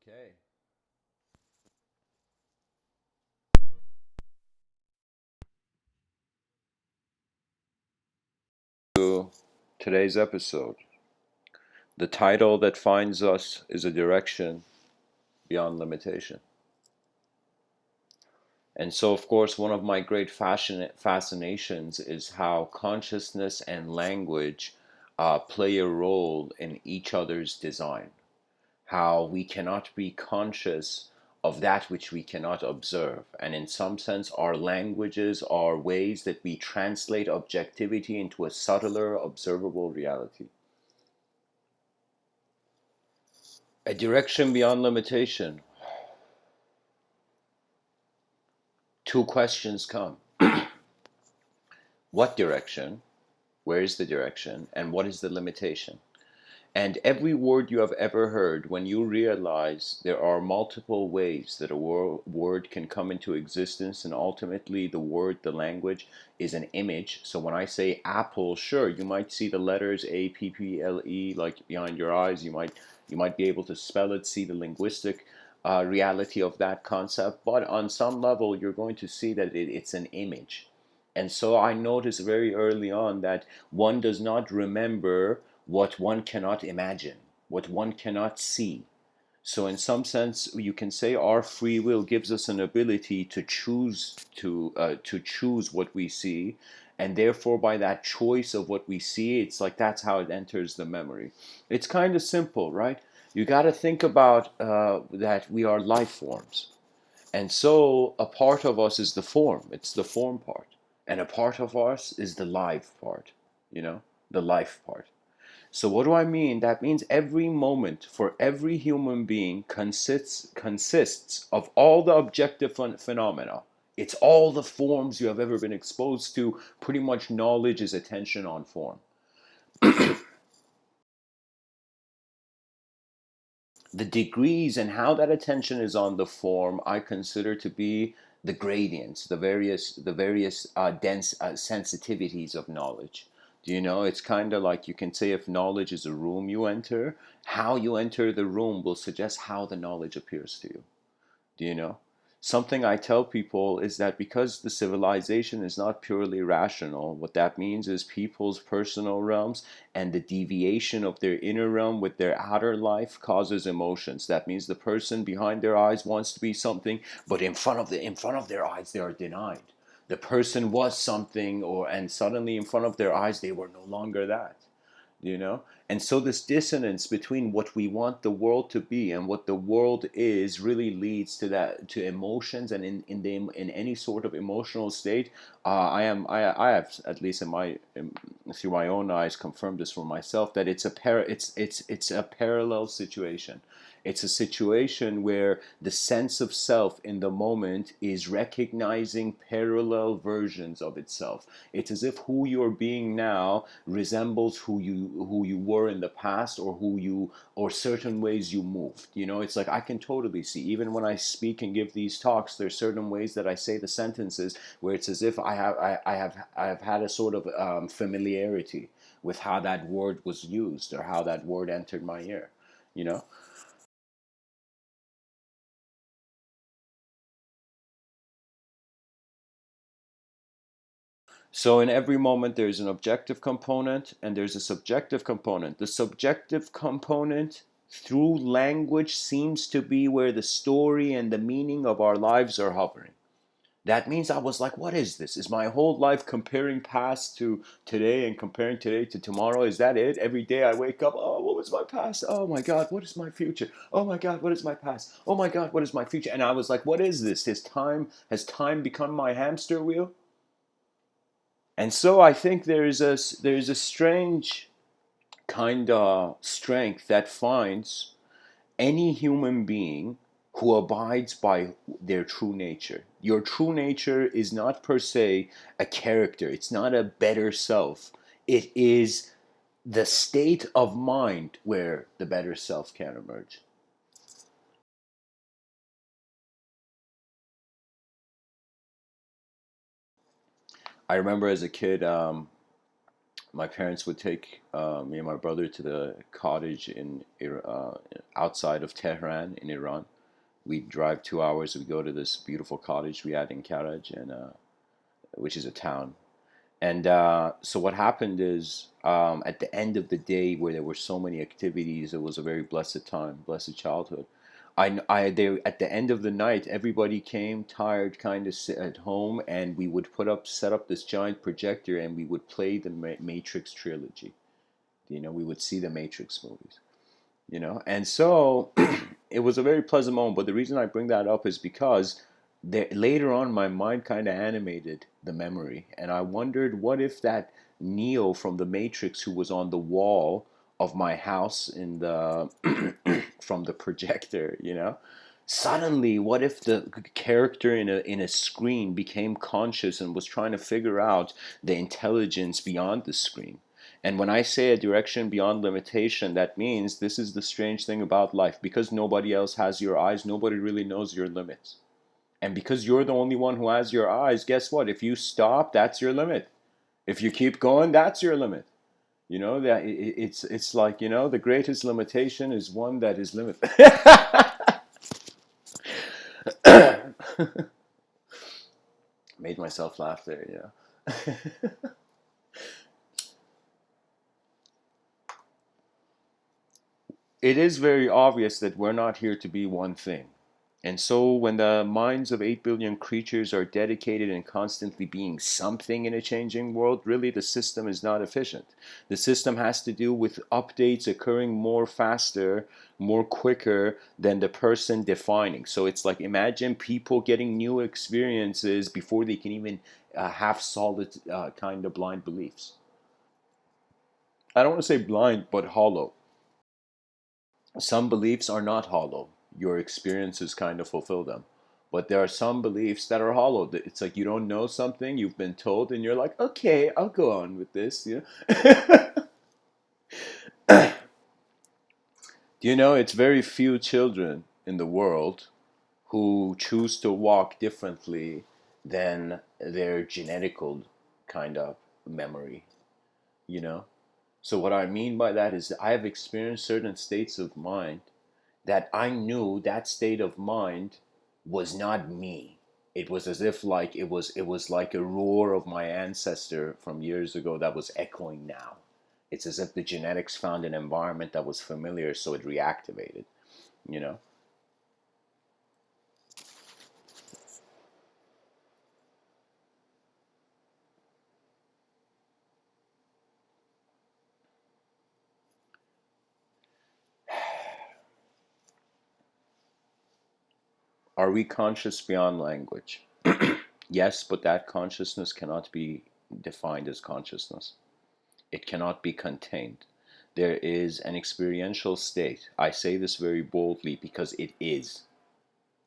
Okay. To today's episode. The title that finds us is a direction beyond limitation. And so, of course, one of my great fascinations is how consciousness and language play a role in each other's design. How we cannot be conscious of that which we cannot observe. And in some sense, our languages are ways that we translate objectivity into a subtler, observable reality. A direction beyond limitation. Two questions come. What direction? Where is the direction? And what is the limitation? And every word you have ever heard, when you realize there are multiple ways that a word can come into existence, and ultimately the word, the language, is an image. So when I say apple, sure, you might see the letters APPLE like behind your eyes. You might be able to spell it, see the linguistic reality of that concept. But on some level, you're going to see that it's an image. And so I noticed very early on that one does not remember what one cannot imagine, what one cannot see. So, in some sense, you can say our free will gives us an ability to choose what we see, and therefore, by that choice of what we see, it's like that's how it enters the memory. It's kind of simple, right? You got to think about that we are life forms. And so a part of us is the form, it's the form part. And a part of us is the live part, you know, the life part. So what do I mean? That means every moment for every human being consists of all the objective phenomena. It's all the forms you have ever been exposed to. Pretty much knowledge is attention on form. The degrees and how that attention is on the form I consider to be the gradients, the various dense sensitivities of knowledge. Do you know, it's kind of like you can say if knowledge is a room you enter, how you enter the room will suggest how the knowledge appears to you. Do you know? Something I tell people is that because the civilization is not purely rational, what that means is people's personal realms and the deviation of their inner realm with their outer life causes emotions. That means the person behind their eyes wants to be something, but in front of their eyes they are denied. The person was something, or and suddenly in front of their eyes they were no longer that. And so this dissonance between what we want the world to be and what the world is really leads to emotions, and in any sort of emotional state. I have, at least through my own eyes, confirmed this for myself, that it's a parallel situation. It's a situation where the sense of self in the moment is recognizing parallel versions of itself. It's as if who you're being now resembles who you were in the past, or certain ways you moved. It's like I can totally see, even when I speak and give these talks, there's certain ways that I say the sentences where it's as if I have had a sort of familiarity with how that word was used or how that word entered my ear. You know. So in every moment, there's an objective component and there's a subjective component. The subjective component, through language, seems to be where the story and the meaning of our lives are hovering. That means I was like, what is this? Is my whole life comparing past to today and comparing today to tomorrow? Is that it? Every day I wake up, oh, what was my past? Oh my God, what is my future? Oh my God, what is my past? Oh my God, what is my future? And I was like, what is this? Has time become my hamster wheel? And so I think there's a strange kind of strength that finds any human being who abides by their true nature. Your true nature is not per se a character. It's not a better self. It is the state of mind where the better self can emerge. I remember as a kid, my parents would take me and my brother to the cottage in outside of Tehran in Iran. We'd drive 2 hours. We'd go to this beautiful cottage we had in Karaj, and which is a town. And so what happened is, at the end of the day, where there were so many activities, it was a very blessed time, blessed childhood. They, at the end of the night, everybody came tired, kind of sit at home, and we would set up this giant projector, and we would play the Matrix trilogy. We would see the Matrix movies. And so it was a very pleasant moment. But the reason I bring that up is because later on my mind kind of animated the memory, and I wondered, what if that Neo from the Matrix, who was on the wall of my house in the from the projector, suddenly, what if the character in a screen became conscious and was trying to figure out the intelligence beyond the screen? And when I say a direction beyond limitation, that means this is the strange thing about life. Because nobody else has your eyes, nobody really knows your limits. And because you're the only one who has your eyes, guess what? If you stop, that's your limit. If you keep going, that's your limit. That it's like, the greatest limitation is one that is limited. Made myself laugh there, yeah. It is very obvious that we're not here to be one thing. And so, when the minds of 8 billion creatures are dedicated and constantly being something in a changing world, really the system is not efficient. The system has to do with updates occurring more faster, more quicker than the person defining. So, it's like, imagine people getting new experiences before they can even have solid, kind of blind beliefs. I don't want to say blind, but hollow. Some beliefs are not hollow. Your experiences kind of fulfill them. But there are some beliefs that are hollow. It's like you don't know something, you've been told, and you're like, okay, I'll go on with this. Do you know it's very few children in the world who choose to walk differently than their genetical kind of memory, you know? So, what I mean by that is I have experienced certain states of mind that I knew that state of mind was not me. It was as if like it was like a roar of my ancestor from years ago that was echoing now. It's as if the genetics found an environment that was familiar, so it reactivated. You know, are we conscious beyond language? Yes, but that consciousness cannot be defined as consciousness. It cannot be contained. There is an experiential state. I say this very boldly because it is.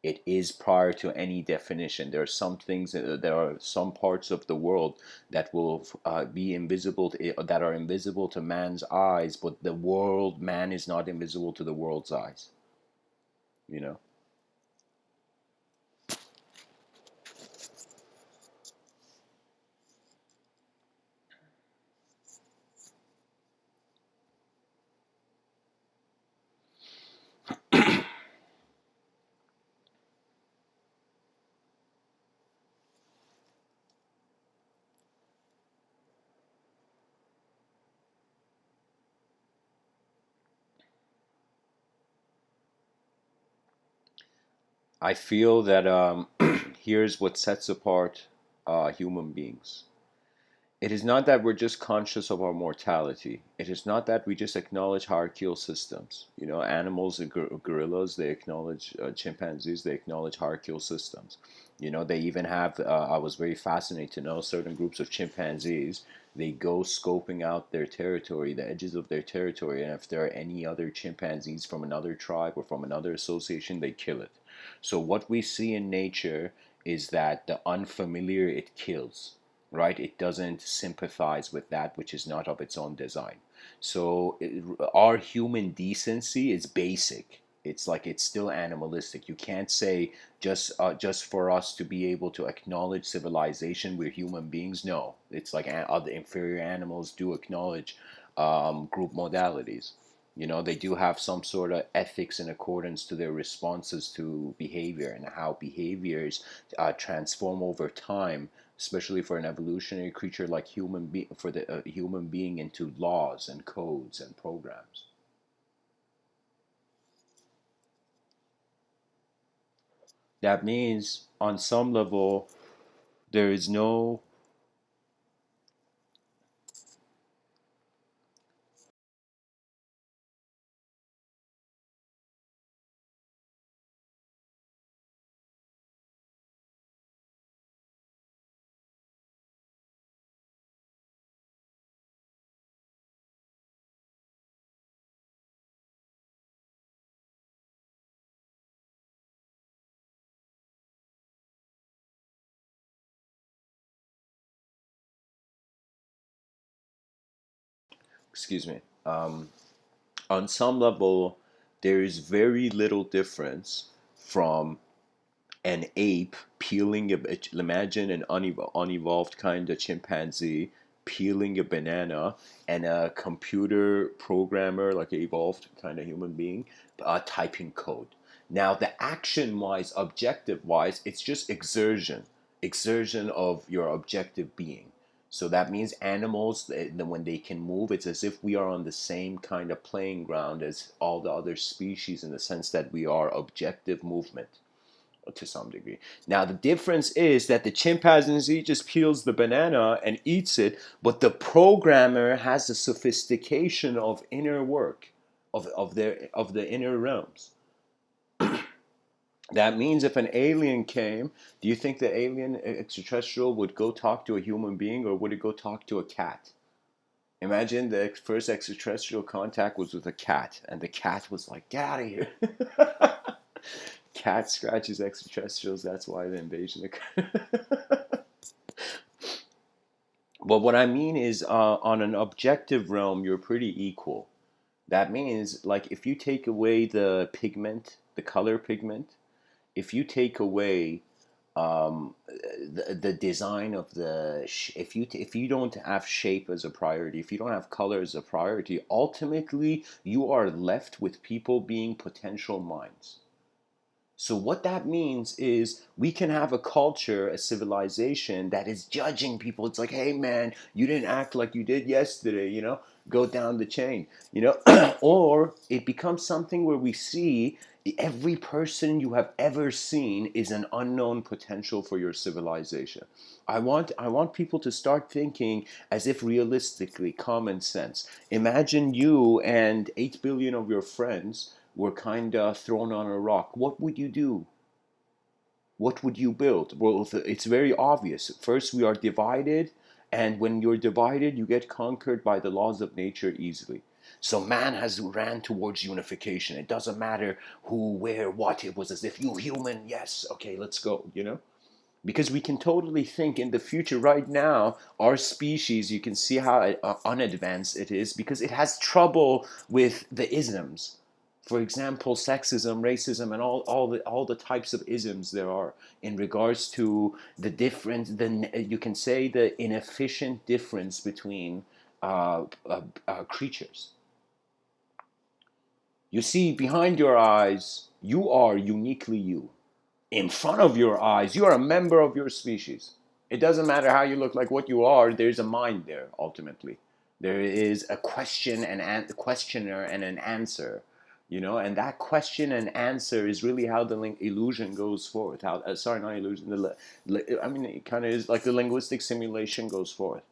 It is prior to any definition. There are some things, there are some parts of the world that will be invisible, that are invisible to man's eyes, but the world, man is not invisible to the world's eyes. You know, I feel that here's what sets apart human beings. It is not that we're just conscious of our mortality. It is not that we just acknowledge hierarchical systems. Animals, gorillas, they acknowledge chimpanzees, they acknowledge hierarchical systems. They even have, I was very fascinated to know certain groups of chimpanzees, they go scoping out their territory, the edges of their territory, and if there are any other chimpanzees from another tribe or from another association, they kill it. So, what we see in nature is that the unfamiliar it kills, right? It doesn't sympathize with that which is not of its own design. So our human decency is basic. It's like it's still animalistic. You can't say just for us to be able to acknowledge civilization, we're human beings. No, it's like other inferior animals do acknowledge group modalities. They do have some sort of ethics in accordance to their responses to behavior and how behaviors transform over time, especially for an evolutionary creature like for the human being into laws and codes and programs. That means on some level there is no, excuse me, on some level there is very little difference from an ape peeling imagine an unevolved kind of chimpanzee peeling a banana, and a computer programmer like an evolved kind of human being typing code. Now the action wise, objective wise, it's just exertion of your objective being. So that means animals, when they can move, it's as if we are on the same kind of playing ground as all the other species, in the sense that we are objective movement to some degree. Now, the difference is that the chimpanzee just peels the banana and eats it, but the programmer has the sophistication of inner work, of the inner realms. That means if an alien came, do you think the alien extraterrestrial would go talk to a human being, or would it go talk to a cat? Imagine the first extraterrestrial contact was with a cat, and the cat was like, "Get out of here." Cat scratches extraterrestrials. That's why the invasion occurred. But what I mean is, on an objective realm, you're pretty equal. That means, like, if you take away the pigment, the color pigment, if you take away the design of if you don't have shape as a priority, if you don't have color as a priority, ultimately you are left with people being potential minds. So what that means is we can have a culture, a civilization that is judging people. It's like, hey man, you didn't act like you did yesterday, go down the chain, or it becomes something where we see every person you have ever seen is an unknown potential for your civilization. I want people to start thinking as if realistically, common sense. Imagine you and 8 billion of your friends were kind of thrown on a rock. What would you do? What would you build? Well, it's very obvious. First, we are divided, and when you're divided, you get conquered by the laws of nature easily. So man has ran towards unification. It doesn't matter who, where, what. It was as if you human, yes, okay, let's go. Because we can totally think in the future. Right now, our species, you can see how unadvanced it is, because it has trouble with the isms. For example, sexism, racism, and all the types of isms there are in regards to the difference. You can say the inefficient difference between creatures. You see, behind your eyes, you are uniquely you. In front of your eyes, you are a member of your species. It doesn't matter how you look, like what you are, there's a mind there, ultimately. There is a question and a questioner and an answer, and that question and answer is really how the illusion goes forth. How, sorry, not illusion. I mean, it kind of is like the linguistic simulation goes forth.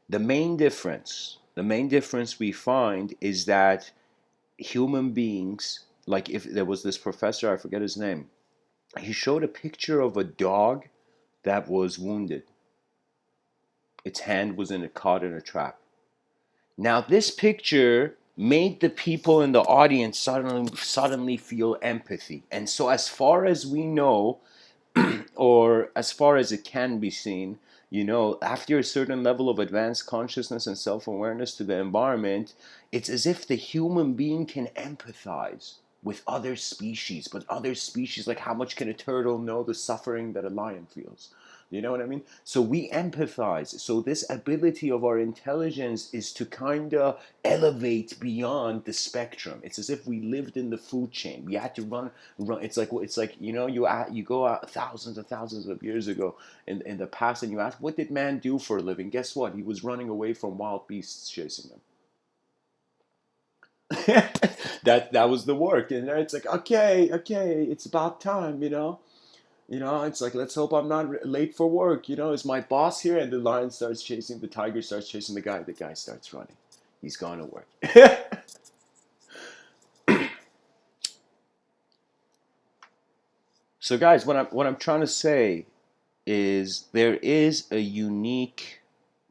The main difference we find is that human beings, like if there was this professor, I forget his name, he showed a picture of a dog that was wounded. Its hand was caught in a trap. Now this picture made the people in the audience suddenly feel empathy. And so as far as we know, or as far as it can be seen, after a certain level of advanced consciousness and self-awareness to the environment, it's as if the human being can empathize with other species. But other species, like how much can a turtle know the suffering that a lion feels? You know what I mean? So we empathize. So this ability of our intelligence is to kind of elevate beyond the spectrum. It's as if we lived in the food chain. We had to run. It's like you go out thousands and thousands of years ago in the past, and you ask, what did man do for a living? Guess what? He was running away from wild beasts chasing him. That was the work, and it's like, okay, it's about time. It's like, let's hope I'm not late for work. Is my boss here? And the lion starts chasing, the tiger starts chasing the guy. The guy starts running. He's gone to work. So, guys, what I'm trying to say is there is a unique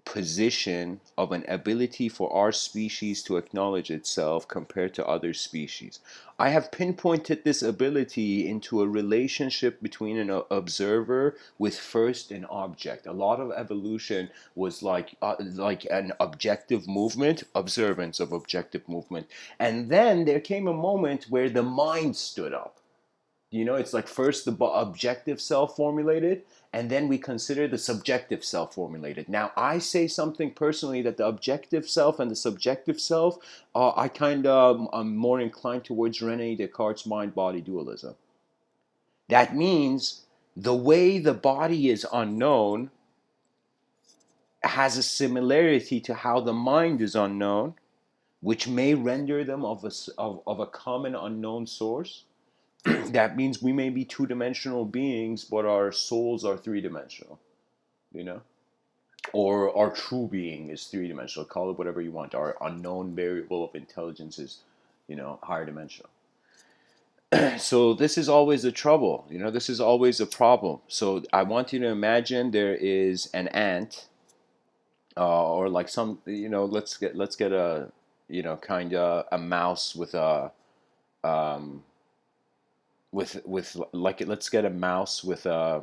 position of an ability for our species to acknowledge itself compared to other species. I have pinpointed this ability into a relationship between an observer with first an object. A lot of evolution was like an objective movement, observance of objective movement, and then there came a moment where the mind stood up. It's like first the objective self formulated, and then we consider the subjective self formulated. Now, I say something personally that the objective self and the subjective self, I kind of I'm more inclined towards Rene Descartes' mind-body dualism. That means the way the body is unknown has a similarity to how the mind is unknown, which may render them of a common unknown source. That means we may be two-dimensional beings, but our souls are three-dimensional, you know? Or our true being is three-dimensional. Call it whatever you want. Our unknown variable of intelligence is, higher dimensional. So this is always a trouble. This is always a problem. So I want you to imagine there is an ant, or like some, let's get a, kind of a mouse with a, with like, let's get a mouse with a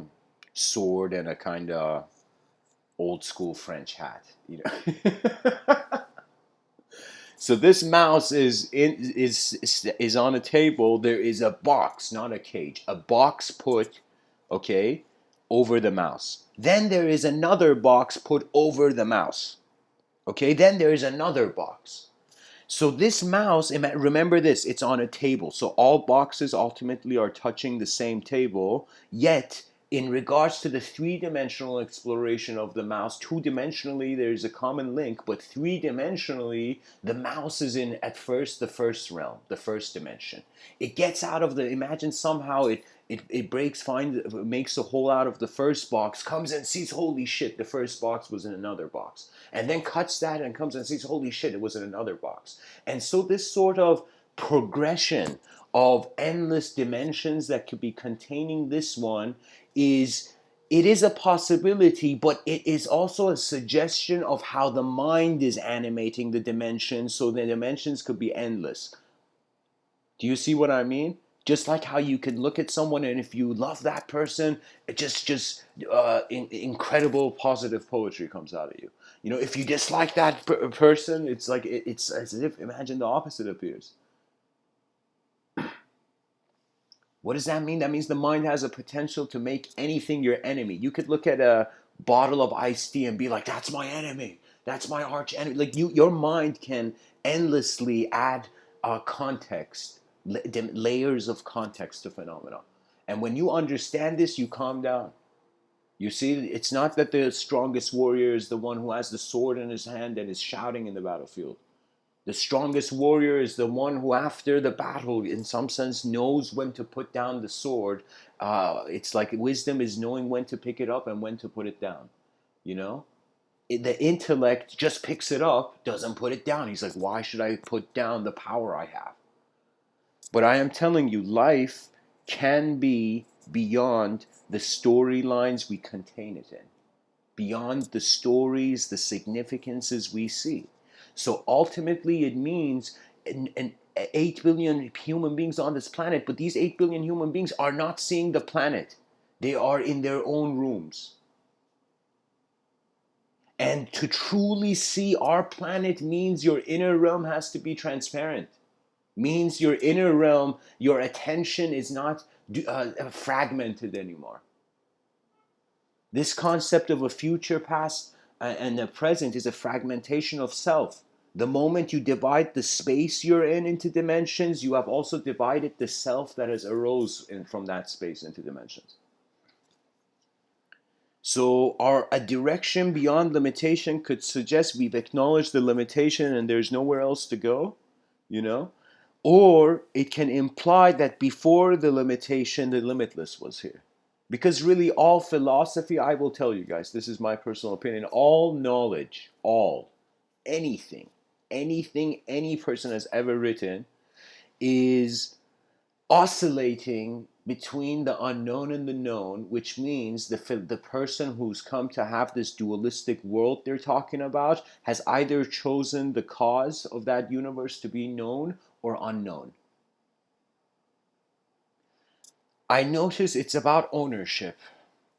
sword and a kind of old school French hat. So this mouse is on a table. There is a box, not a cage, a box put, okay, over the mouse. Then there is another box put over the mouse. Okay, then there is another box. So this mouse, remember this, it's on a table. So all boxes ultimately are touching the same table, yet in regards to the three-dimensional exploration of the mouse, two-dimensionally there's a common link, but three-dimensionally the mouse is in, at first, the first realm, the first dimension. It gets out of the, imagine somehow it makes a hole out of the first box, comes and sees, holy shit, the first box was in another box. And then cuts that and comes and sees, holy shit, it was in another box. And so this sort of progression of endless dimensions that could be containing this one it is a possibility, but it is also a suggestion of how the mind is animating the dimensions, so the dimensions could be endless. Do you see what I mean? Just like how you can look at someone, and if you love that person, it just incredible positive poetry comes out of you. If you dislike that person, it's like it's as if, imagine, the opposite appears. What does that mean? That means the mind has a potential to make anything your enemy. You could look at a bottle of iced tea and be like, "That's my enemy. That's my arch enemy." Like your mind can endlessly add context, layers of context to phenomena. And when you understand this, you calm down. You see, it's not that the strongest warrior is the one who has the sword in his hand and is shouting in the battlefield. The strongest warrior is the one who, after the battle, in some sense, knows when to put down the sword. It's like wisdom is knowing when to pick it up and when to put it down. The intellect just picks it up, doesn't put it down. He's like, why should I put down the power I have? But I am telling you, life can be beyond the storylines we contain it in, beyond the stories, the significances we see. So ultimately, it means 8 billion human beings on this planet, but these 8 billion human beings are not seeing the planet. They are in their own rooms. And to truly see our planet means your inner realm has to be transparent. Means your inner realm, your attention is not fragmented anymore. This concept of a future, past, and a present is a fragmentation of self. The moment you divide the space you're in into dimensions, you have also divided the self that has arose from that space into dimensions. So a direction beyond limitation could suggest we've acknowledged the limitation and there's nowhere else to go, you know? Or it can imply that before the limitation, the limitless was here. Because really, all philosophy, I will tell you guys, this is my personal opinion, all knowledge, anything, any person has ever written is oscillating between the unknown and the known, which means the person who's come to have this dualistic world they're talking about has either chosen the cause of that universe to be known or unknown. I notice it's about ownership.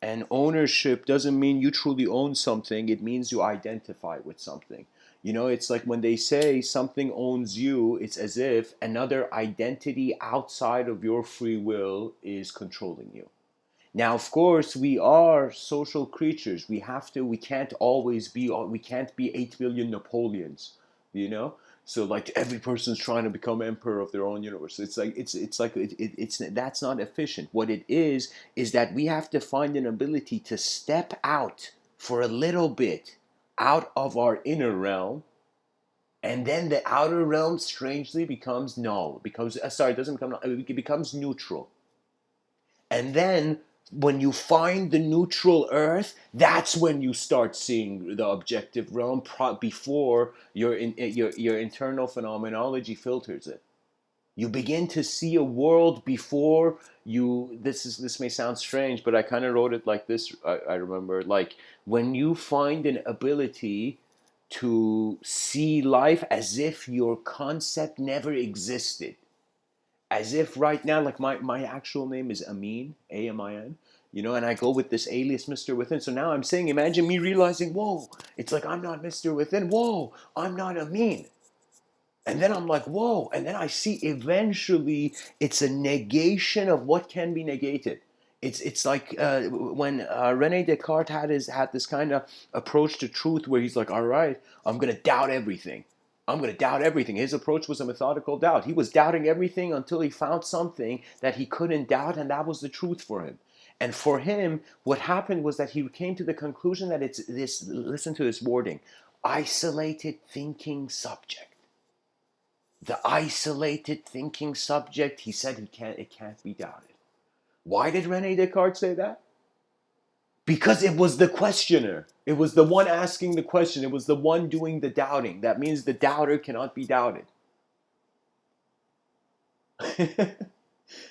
And ownership doesn't mean you truly own something, it means you identify with something. You know, it's like when they say something owns you, it's as if another identity outside of your free will is controlling you. Now, of course, we are social creatures. We can't always be, we can't be 8 billion Napoleons, you know? So like every person's trying to become emperor of their own universe. It's that's not efficient. What it is that we have to find an ability to step out for a little bit out of our inner realm, and then the outer realm strangely becomes null. Because sorry, it doesn't become null, it becomes neutral. And then when you find the neutral earth, that's when you start seeing the objective realm before your internal phenomenology filters it. You begin to see a world before you. This may sound strange, but I kind of wrote it like this. I remember, like, when you find an ability to see life as if your concept never existed, as if right now, like my actual name is Amin, Amin, you know, and I go with this alias Mr. Within. So now I'm saying, imagine me realizing, whoa, it's like I'm not Mr. Within, whoa, I'm not Amin. And then I'm like, whoa, and then I see eventually it's a negation of what can be negated. It's like when Rene Descartes had this kind of approach to truth where he's like, all right, I'm gonna doubt everything. I'm gonna doubt everything. His approach was a methodical doubt. He was doubting everything until he found something that he couldn't doubt, and that was the truth for him. And for him, what happened was that he came to the conclusion that it's this. Listen to this wording: isolated thinking subject. The isolated thinking subject, he said it can't be doubted. Why did Rene Descartes say that? Because it was the questioner. It was the one asking the question. It was the one doing the doubting. That means the doubter cannot be doubted.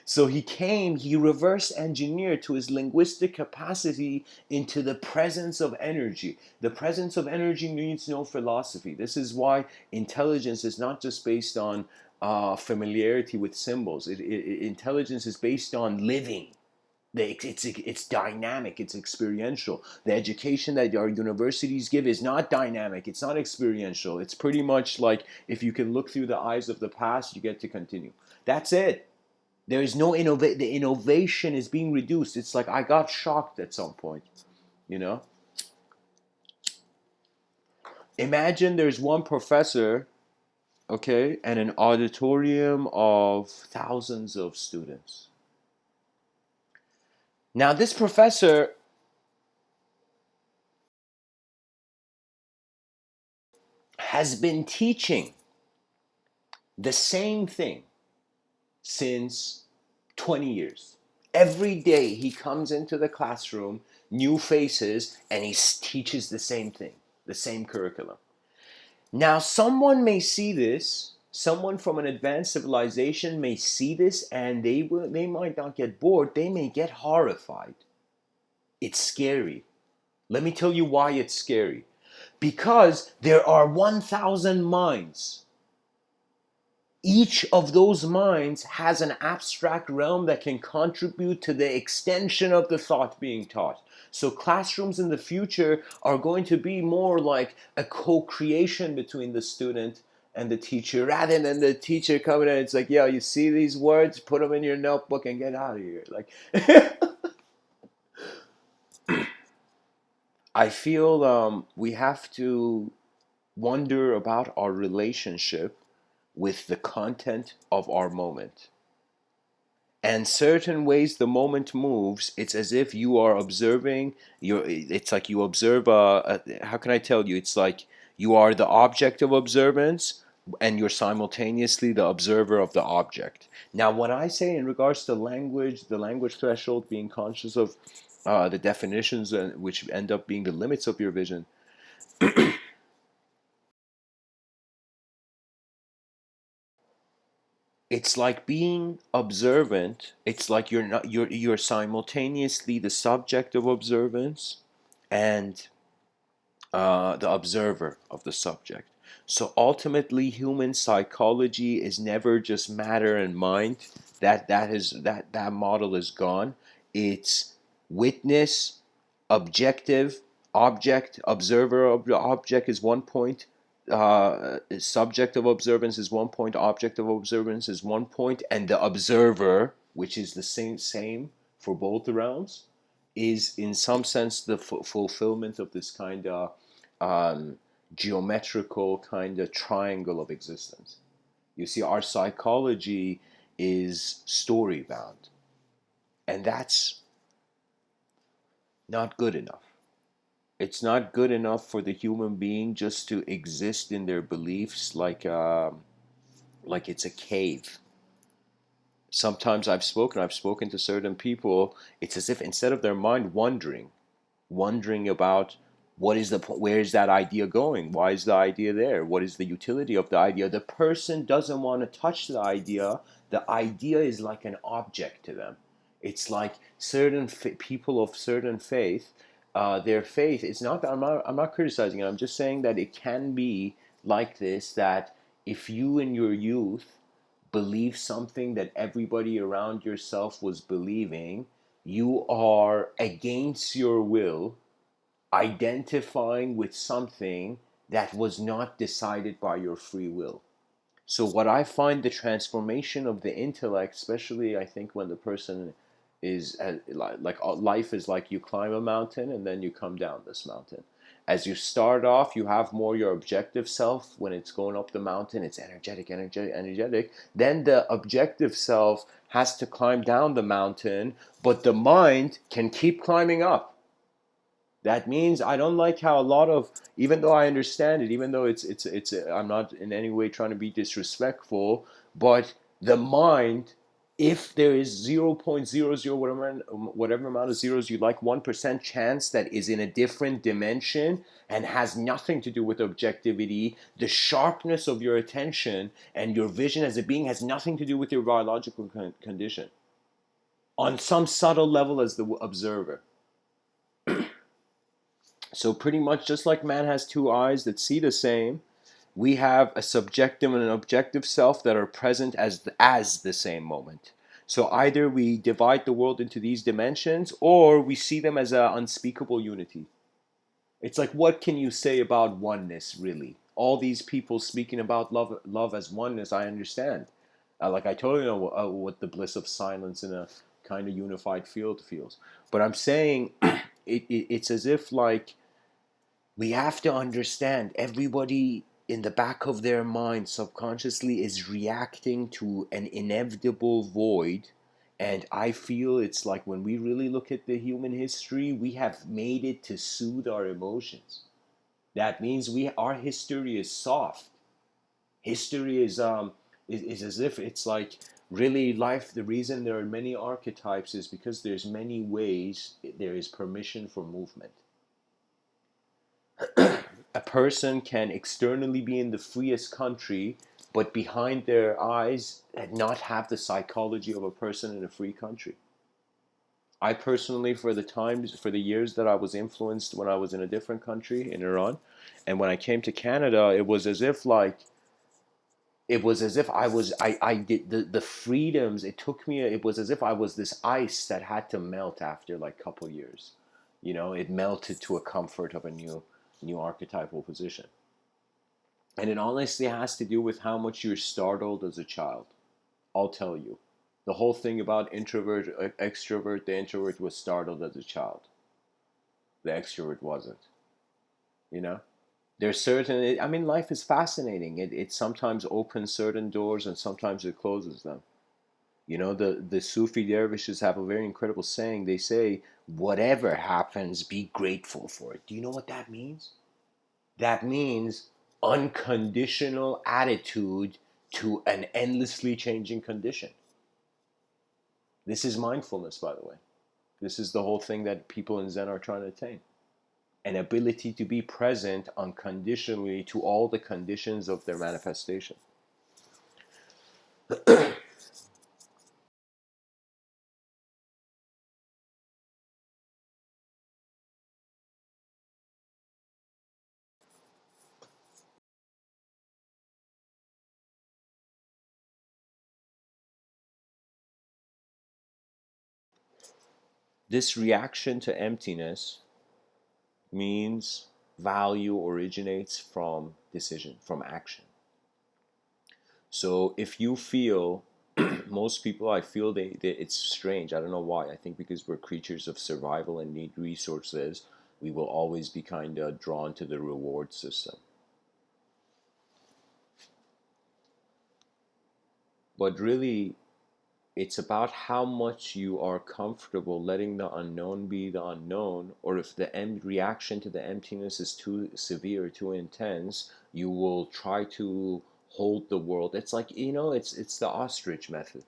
So he reverse engineered to his linguistic capacity into the presence of energy. The presence of energy needs no philosophy. This is why intelligence is not just based on familiarity with symbols. Intelligence is based on living. It's dynamic, it's experiential. The education that our universities give is not dynamic, it's not experiential. It's pretty much like if you can look through the eyes of the past, you get to continue. That's it. There is no innovation. The innovation is being reduced. It's like I got shocked at some point, you know? Imagine there's one professor, okay, and an auditorium of thousands of students. Now, this professor has been teaching the same thing since 20 years. Every day he comes into the classroom, new faces, and he teaches the same thing, the same curriculum. Now, someone may see this, someone from an advanced civilization may see this, and they might not get bored, they may get horrified. It's scary. Let me tell you why it's scary. Because there are 1,000 minds each of those minds has an abstract realm that can contribute to the extension of the thought being taught. So classrooms in the future are going to be more like a co-creation between the student and the teacher, rather than the teacher coming in. It's like, yeah, you see these words, put them in your notebook and get out of here. Like, I feel we have to wonder about our relationship with the content of our moment. And certain ways the moment moves, it's as if you are observing. It's like you observe how can I tell you, it's like you are the object of observance, and you're simultaneously the observer of the object. Now when I say in regards to language, the language threshold, being conscious of the definitions, which end up being the limits of your vision, it's like being observant. It's like you're not you're simultaneously the subject of observance and the observer of the subject. So ultimately, human psychology is never just matter and mind. That model is gone. It's witness, objective, object, observer of the object is one point. Subject of observance is one point. Object of observance is one point, and the observer, which is the same for both realms, is in some sense the fulfillment of this kind of um, geometrical kind of triangle of existence. You see, our psychology is story bound, and that's not good enough. It's not good enough for the human being just to exist in their beliefs like it's a cave. Sometimes I've spoken to certain people. It's as if instead of their mind wondering about what is the where is that idea going, why is the idea there, what is the utility of the idea, the person doesn't want to touch the idea is like an object to them. It's like certain people of certain faith, their faith, it's not that I'm not criticizing it, I'm just saying that it can be like this, that if you in your youth believe something that everybody around yourself was believing, you are against your will identifying with something that was not decided by your free will. So, what I find the transformation of the intellect, especially I think when the person is like life is like you climb a mountain and then you come down this mountain. As you start off, you have more your objective self. When it's going up the mountain, it's energetic, energetic, energetic. Then the objective self has to climb down the mountain, but the mind can keep climbing up. That means I don't like how a lot of, even though I understand it, even though I'm not in any way trying to be disrespectful, but the mind, if there is 0.00 whatever amount of zeros you like, 1% chance that is in a different dimension and has nothing to do with objectivity, the sharpness of your attention and your vision as a being has nothing to do with your biological condition on some subtle level as the observer. So pretty much just like man has two eyes that see the same, we have a subjective and an objective self that are present as the same moment. So either we divide the world into these dimensions or we see them as an unspeakable unity. It's like, what can you say about oneness, really? All these people speaking about love as oneness, I understand. Like I totally know what the bliss of silence in a kind of unified field feels. But I'm saying it's as if like we have to understand everybody in the back of their mind subconsciously is reacting to an inevitable void. And I feel it's like when we really look at the human history, we have made it to soothe our emotions. That means our history is soft. History is as if it's like really life. The reason there are many archetypes is because there's many ways there is permission for movement. A person can externally be in the freest country, but behind their eyes not have the psychology of a person in a free country. I personally, for the years that I was influenced when I was in a different country, in Iran, and when I came to Canada, it was as if like it was as if I did the freedoms. It took me. It was as if I was this ice that had to melt after like a couple years. It melted to a comfort of a new archetypal position. And it honestly has to do with how much you're startled as a child. I'll tell you. The whole thing about introvert, extrovert, the introvert was startled as a child. The extrovert wasn't. You know? There's certain, I mean, life is fascinating. It sometimes opens certain doors and sometimes it closes them. The Sufi dervishes have a very incredible saying. They say, whatever happens, be grateful for it. Do you know what that means? That means unconditional attitude to an endlessly changing condition. This is mindfulness, by the way. This is the whole thing that people in Zen are trying to attain. An ability to be present unconditionally to all the conditions of their manifestation. This reaction to emptiness means value originates from decision, from action. So if you feel, most people, I feel it's strange. I don't know why. I think because we're creatures of survival and need resources, we will always be kind of drawn to the reward system. But really, it's about how much you are comfortable letting the unknown be the unknown, or if the end reaction to the emptiness is too severe, too intense, you will try to hold the world. It's like, it's the ostrich method.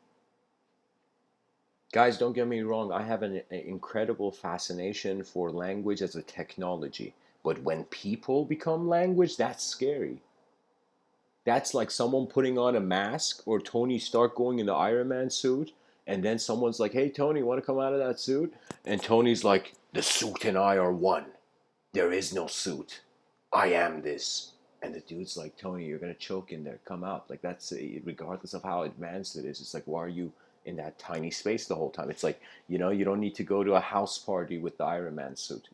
Guys, don't get me wrong, I have an incredible fascination for language as a technology. But when people become language, that's scary. That's like someone putting on a mask or Tony Stark going in the Iron Man suit, and then someone's like, "Hey, Tony, want to come out of that suit?" And Tony's like, "The suit and I are one. There is no suit. I am this." And the dude's like, "Tony, you're gonna choke in there. Come out." Like that's regardless of how advanced it is. It's like, why are you in that tiny space the whole time? It's like, you don't need to go to a house party with the Iron Man suit.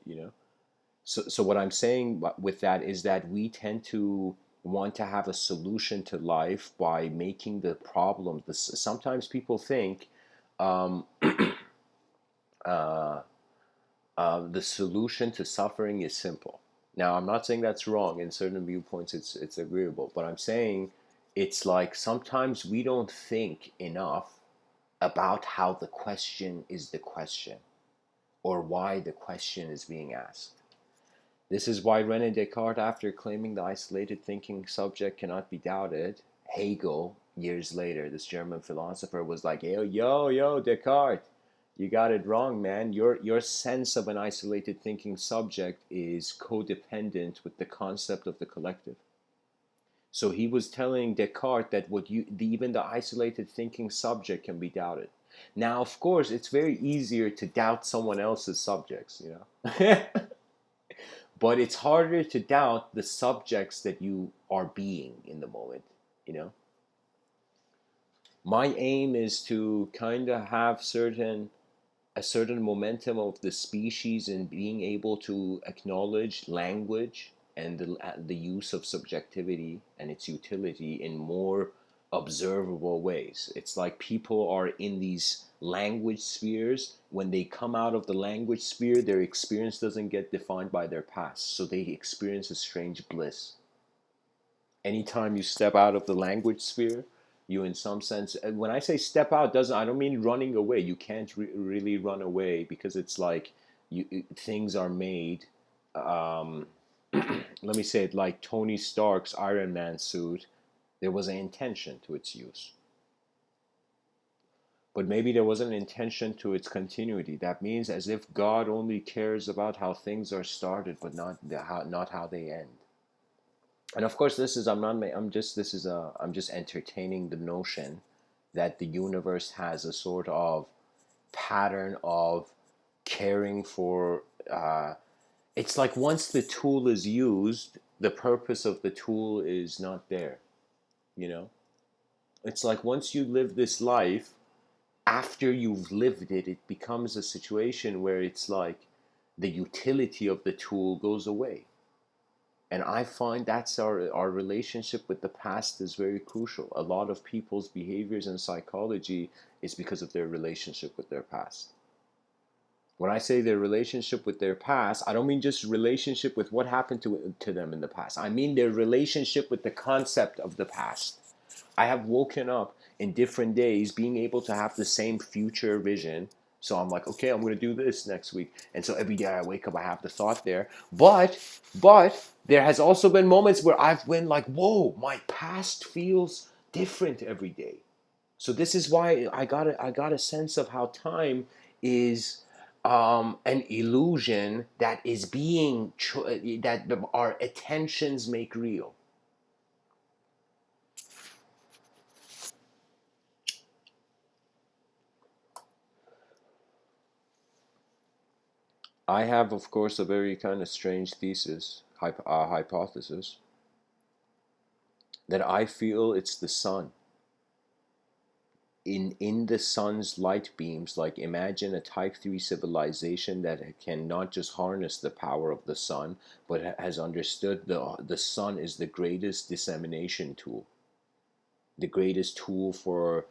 So what I'm saying with that is that we tend to want to have a solution to life by making the problem. Sometimes people think um, uh, the solution to suffering is simple. Now, I'm not saying that's wrong. In certain viewpoints, it's agreeable. But I'm saying it's like sometimes we don't think enough about how the question is the question or why the question is being asked. This is why René Descartes, after claiming the isolated thinking subject cannot be doubted, Hegel, years later, this German philosopher, was like, yo, Descartes, you got it wrong, man. Your sense of an isolated thinking subject is codependent with the concept of the collective. So he was telling Descartes that even the isolated thinking subject can be doubted. Now, of course, it's very easier to doubt someone else's subjects. But it's harder to doubt the subjects that you are being in the moment. My aim is to kind of have a certain momentum of the species in being able to acknowledge language and the use of subjectivity and its utility in more observable ways. It's like people are in these language spheres. When they come out of the language sphere, their experience doesn't get defined by their past, so they experience a strange bliss. Anytime you step out of the language sphere, you in some sense, when I say step out, doesn't I don't mean running away. You can't really run away because it's like things are made. um, Let me say it like Tony Stark's Iron Man suit. There was an intention to its use, but maybe there was an intention to its continuity. That means as if God only cares about how things are started, but not how they end. And of course, this is I'm not I'm just this is a I'm just entertaining the notion that the universe has a sort of pattern of caring for. It's like once the tool is used, the purpose of the tool is not there. You know. It's like once you live this life, after you've lived it, it becomes a situation where it's like the utility of the tool goes away. And I find that's our relationship with the past is very crucial. A lot of people's behaviors and psychology is because of their relationship with their past. When I say their relationship with their past, I don't mean just relationship with what happened to them in the past. I mean their relationship with the concept of the past. I have woken up in different days being able to have the same future vision. So I'm like, okay, I'm going to do this next week. And so every day I wake up, I have the thought there. But there has also been moments where I've been like, whoa, my past feels different every day. So this is why I got a sense of how time is an illusion that is being that our attentions make real. I have, of course, a very kind of strange thesis, hypothesis, that I feel it's the sun. In the sun's light beams, like imagine a Type 3 civilization that can not just harness the power of the sun, but has understood the sun is the greatest dissemination tool, the greatest tool for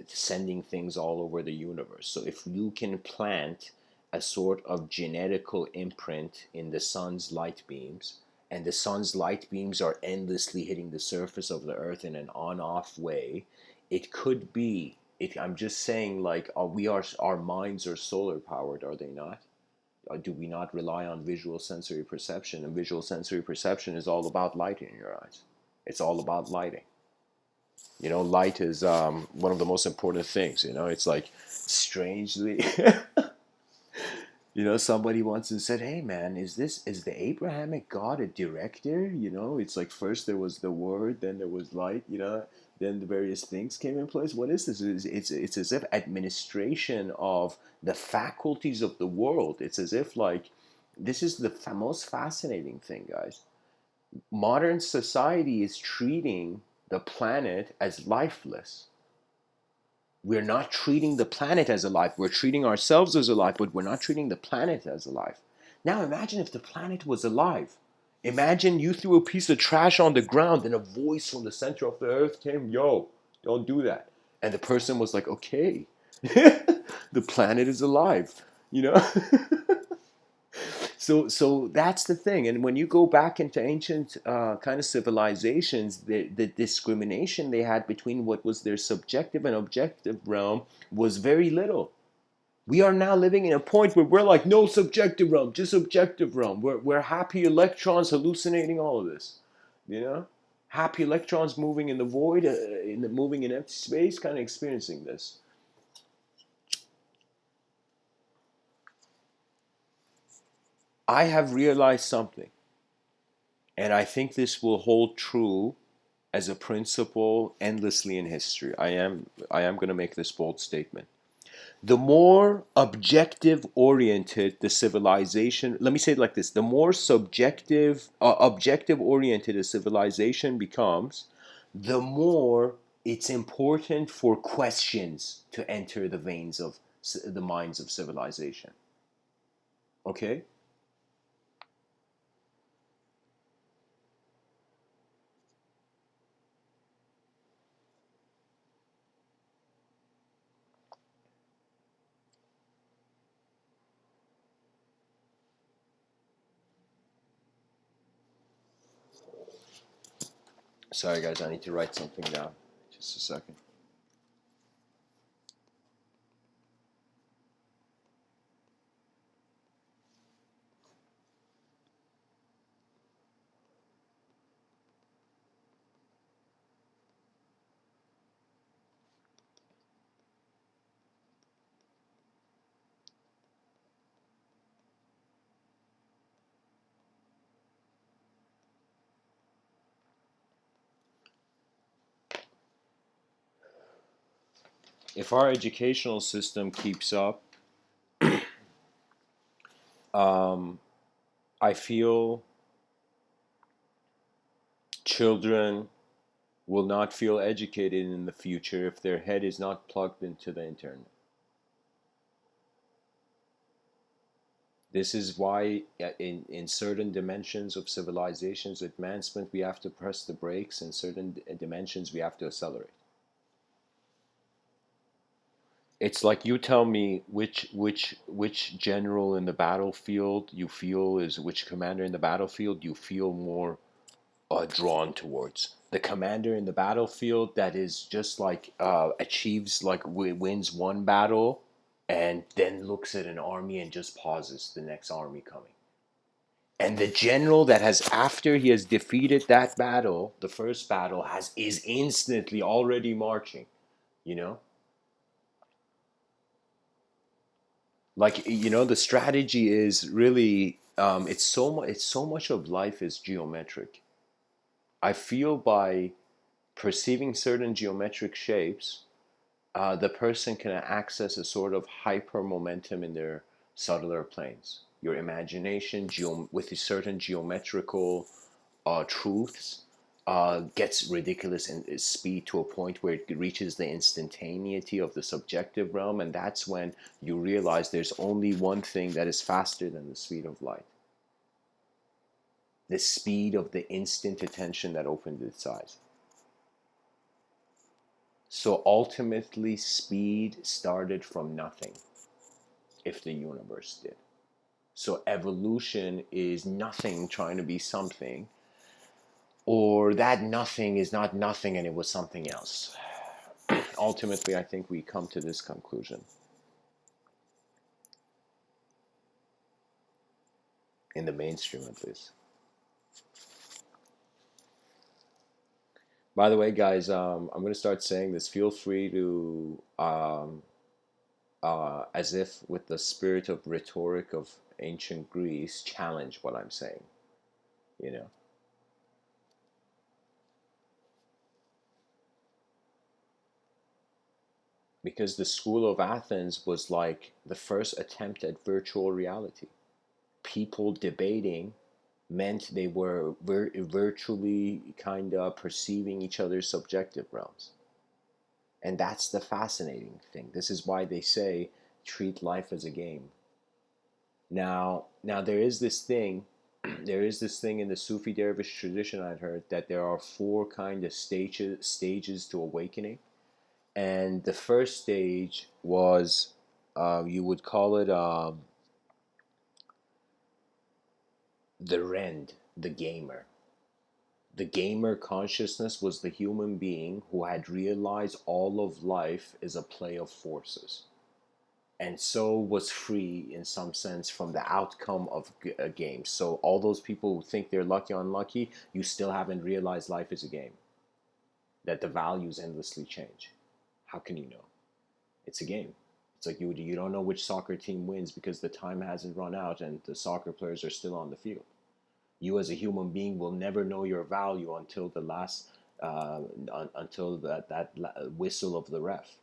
sending things all over the universe. So if you can plant a sort of genetical imprint in the sun's light beams, and the sun's light beams are endlessly hitting the surface of the earth in an on-off way, it could be. I'm just saying, like, our minds are solar powered, are they not? Do we not rely on visual sensory perception? And visual sensory perception is all about light in your eyes. It's all about lighting. Light is one of the most important things. It's like strangely, somebody once and said, "Hey, man, is the Abrahamic God a director?" It's like first there was the Word, then there was light. Then the various things came in place. What is this? It's as if administration of the faculties of the world. It's as if like this is the most fascinating thing, guys. Modern society is treating the planet as lifeless. We're not treating the planet as alive. We're treating ourselves as alive, but we're not treating the planet as alive. Now imagine if the planet was alive. Imagine you threw a piece of trash on the ground and a voice from the center of the earth came, yo, don't do that. And the person was like, okay, the planet is alive, you know? So that's the thing. And when you go back into ancient kind of civilizations, the discrimination they had between what was their subjective and objective realm was very little. We are now living in a point where we're like, no subjective realm, just objective realm. We're happy electrons hallucinating all of this, you know? Happy electrons moving in the void, moving in empty space, kind of experiencing this. I have realized something, and I think this will hold true as a principle endlessly in history. I am going to make this bold statement. The more objective oriented the civilization, let me say it like this, the more objective oriented a civilization becomes, the more it's important for questions to enter the veins of the minds of civilization. Okay? Sorry, guys, I need to write something down. Just a second. If our educational system keeps up, um, I feel children will not feel educated in the future if their head is not plugged into the internet. This is why, in certain dimensions of civilization's advancement, we have to press the brakes. In certain dimensions, we have to accelerate. It's like you tell me which general in the battlefield you feel is which commander in the battlefield you feel more drawn towards. The commander in the battlefield that is just like achieves like wins one battle and then looks at an army and just pauses the next army coming. And the general that has, after he has defeated that battle, the first battle, has is instantly already marching, you know? Like, the strategy is really it's so much of life is geometric. I feel by perceiving certain geometric shapes, the person can access a sort of hyper momentum in their subtler planes. Your imagination, with certain geometrical truths, gets ridiculous in speed to a point where it reaches the instantaneity of the subjective realm, and that's when you realize there's only one thing that is faster than the speed of light: the speed of the instant attention that opened its eyes. So ultimately, speed started from nothing, if the universe did. So evolution is nothing trying to be something, or that nothing is not nothing and it was something else. Ultimately, I think we come to this conclusion, in the mainstream at least. By the way, guys, I'm going to start saying this. Feel free to, as if with the spirit of rhetoric of ancient Greece, challenge what I'm saying, you know. Because the school of Athens was like the first attempt at virtual reality. People debating meant they were virtually kind of perceiving each other's subjective realms. And that's the fascinating thing. This is why they say treat life as a game. Now there is this thing, there is this thing in the Sufi dervish tradition I'd heard that there are four kind of stages to awakening, and the first stage was, you would call it, the rend, the gamer. The gamer consciousness was the human being who had realized all of life is a play of forces, and so was free in some sense from the outcome of a game. So all those people who think they're lucky or unlucky, you still haven't realized life is a game, that the values endlessly change. How can you know? It's a game. It's like you don't know which soccer team wins because the time hasn't run out and the soccer players are still on the field. You as a human being will never know your value until the last until that whistle of the ref.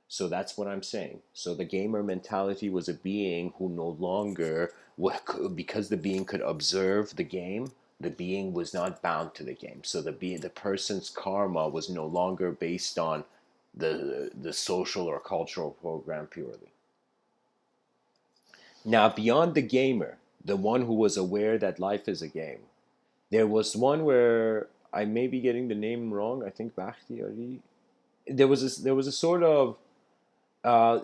So that's what I'm saying. So the gamer mentality was a being who no longer, because the being could observe the game, the being was not bound to the game. So the person's karma was no longer based on the social or cultural program purely. Now, beyond the gamer, the one who was aware that life is a game, there was one where I may be getting the name wrong. I think Bakhtiari. There was a sort of,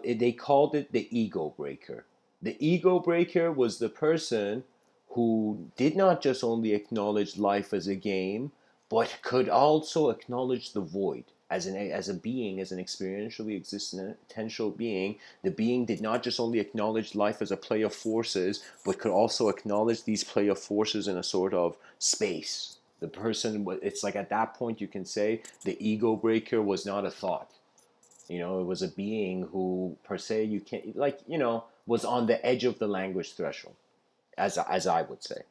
they called it the ego breaker. The ego breaker was the person who did not just only acknowledge life as a game, but could also acknowledge the void as a being, as an experientially existential being. The being did not just only acknowledge life as a play of forces, but could also acknowledge these play of forces in a sort of space. The person, it's like at that point you can say the ego breaker was not a thought. It was a being who, per se, you can't, like, was on the edge of the language threshold, as I would say.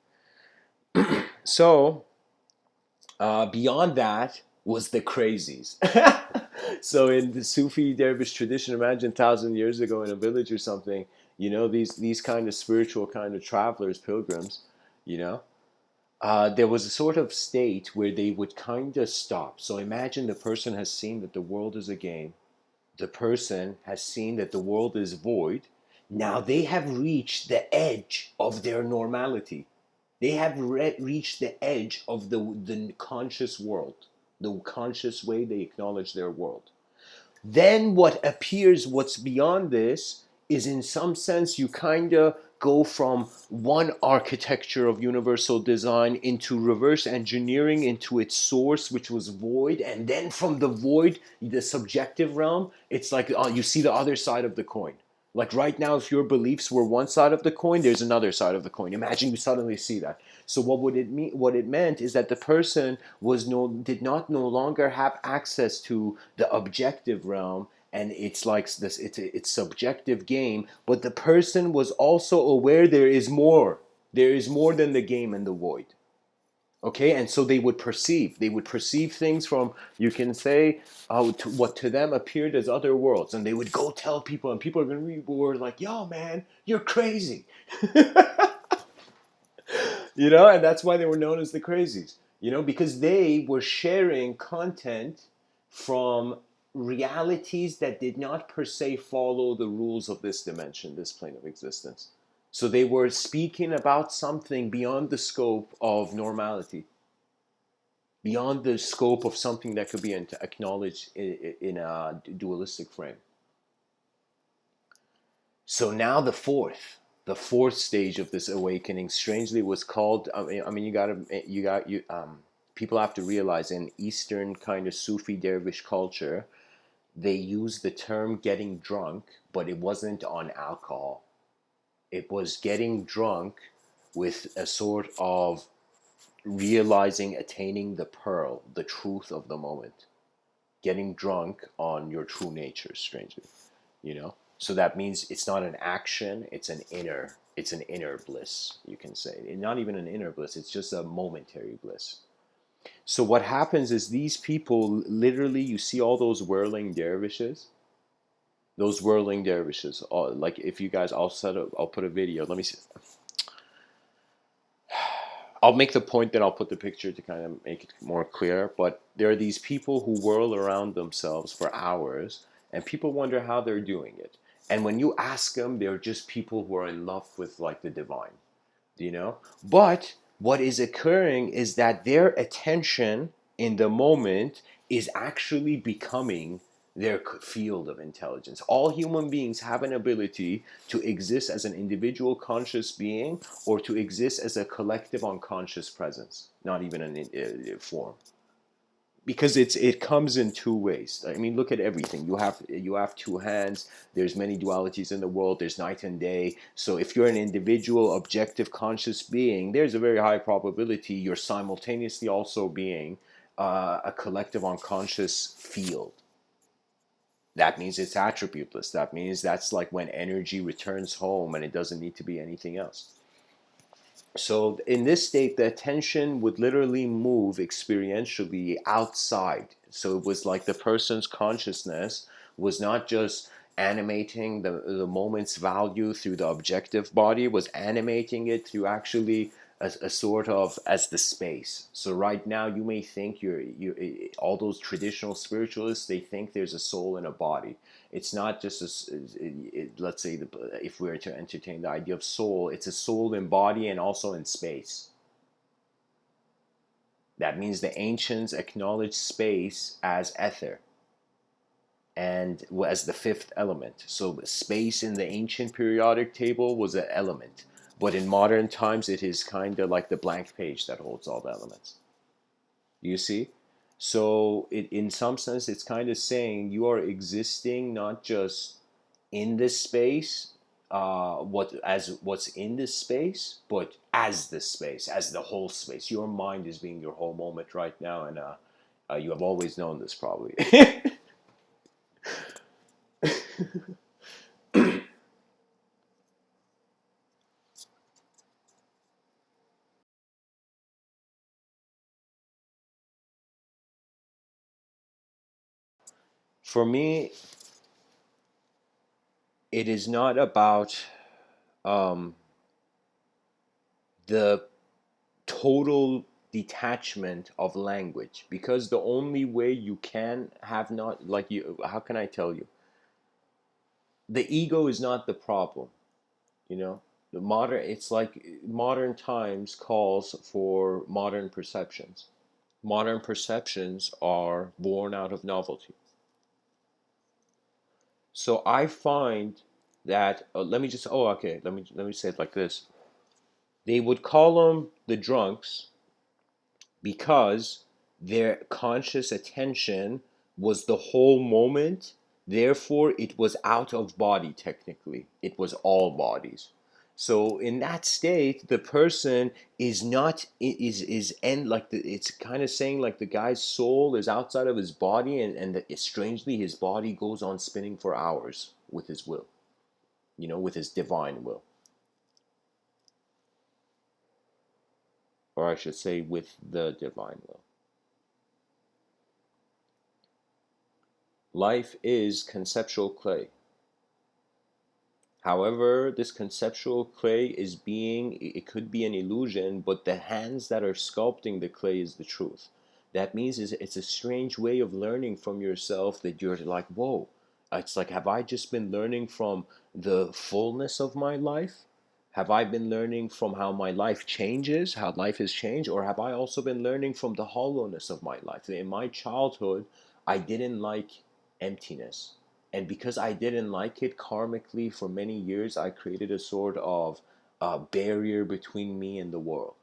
So, beyond that was the crazies. So, in the Sufi dervish tradition, imagine 1,000 years ago in a village or something, these kind of spiritual kind of travelers, pilgrims, you know, there was a sort of state where they would kind of stop. So imagine the person has seen that the world is a game. The person has seen that the world is void. Now they have reached the edge of their normality. They have reached the edge of the conscious world, the conscious way they acknowledge their world. Then what appears, what's beyond this, is in some sense you kind of go from one architecture of universal design into reverse engineering into its source, which was void, and then from the void, the subjective realm, it's like you see the other side of the coin. Like right now, if your beliefs were one side of the coin, there's another side of the coin. Imagine you suddenly see that. So what would it mean? What it meant is that the person did not no longer have access to the objective realm, and it's like this. It's subjective game, but the person was also aware there is more. There is more than the game and the void. Okay, and so they would perceive things from, you can say, what to them appeared as other worlds, and they would go tell people, and people are going to be bored like, yo man, you're crazy. And that's why they were known as the crazies, because they were sharing content from realities that did not per se follow the rules of this dimension, this plane of existence. So they were speaking about something beyond the scope of normality, beyond the scope of something that could be acknowledged in a dualistic frame. So now the fourth stage of this awakening, strangely, was called. I mean, people have to realize, in Eastern kind of Sufi dervish culture, they use the term getting drunk, but it wasn't on alcohol. It was getting drunk with a sort of realizing, attaining the pearl, the truth of the moment. Getting drunk on your true nature, strangely, so that means it's not an action, it's an inner bliss, you can say. And not even an inner bliss, it's just a momentary bliss. So what happens is, these people literally, you see all those whirling dervishes. Those whirling dervishes, like, if you guys, I'll put a video. Let me see. I'll make the point, then I'll put the picture to kind of make it more clear. But there are these people who whirl around themselves for hours, and people wonder how they're doing it. And when you ask them, they're just people who are in love with, like, the divine, But what is occurring is that their attention in the moment is actually becoming their field of intelligence. All human beings have an ability to exist as an individual conscious being, or to exist as a collective unconscious presence, not even a form. Because it comes in two ways. I mean, look at everything. You have two hands. There's many dualities in the world. There's night and day. So if you're an individual objective conscious being, there's a very high probability you're simultaneously also being a collective unconscious field. That means it's attributeless. That means that's like when energy returns home and it doesn't need to be anything else. So in this state, the attention would literally move experientially outside. So it was like the person's consciousness was not just animating the moment's value through the objective body, was animating it through actually a sort of as the space. So right now you may think all those traditional spiritualists, they think there's a soul in a body. It's not just let's say, if we were to entertain the idea of soul, it's a soul in body and also in space. That means the ancients acknowledged space as ether and as the fifth element. So space in the ancient periodic table was an element, but in modern times it is kind of like the blank page that holds all the elements. You see? So in some sense, it's kind of saying you are existing not just in this space, what's in this space, but as this space, as the whole space. Your mind is being your whole moment right now, and you have always known this, probably. For me, it is not about um, the total detachment of language, because the only way you can have not, like, you, how can I tell you, the ego is not the problem, you know. The modern, it's like modern times calls for modern perceptions. Modern perceptions are born out of novelty. So I find that let me just, oh, okay, let me say it like this. They would call them the drunks because their conscious attention was the whole moment. Therefore, it was out of body technically. It was all bodies. So in that state, the person is not is and like it's kind of saying like the guy's soul is outside of his body, and that strangely his body goes on spinning for hours with his will, with his divine will, or I should say with the divine will. Life is conceptual clay. However, this conceptual clay it could be an illusion, but the hands that are sculpting the clay is the truth. That means it's a strange way of learning from yourself, that you're like, whoa, it's like, have I just been learning from the fullness of my life? Have I been learning from how my life changes, how life has changed? Or have I also been learning from the hollowness of my life? In my childhood, I didn't like emptiness. And because I didn't like it, karmically, for many years, I created a sort of barrier between me and the world.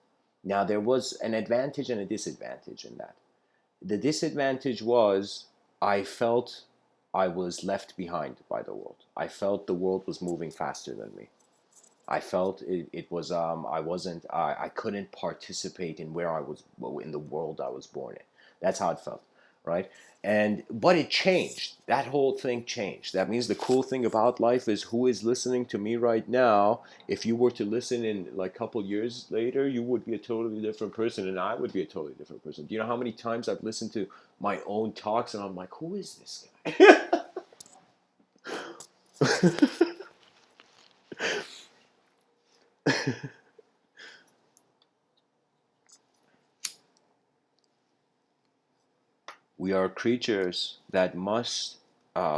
Now, there was an advantage and a disadvantage in that. The disadvantage was I felt I was left behind by the world. I felt the world was moving faster than me. I felt it was I wasn't I couldn't participate in where I was, in the world I was born in. That's how it felt, right? And but it changed. That whole thing changed. That means the cool thing about life is, who is listening to me right now, if you were to listen in like a couple years later, you would be a totally different person, and I would be a totally different person. Do you know how many times I've listened to my own talks and I'm like, who is this guy? We are creatures that must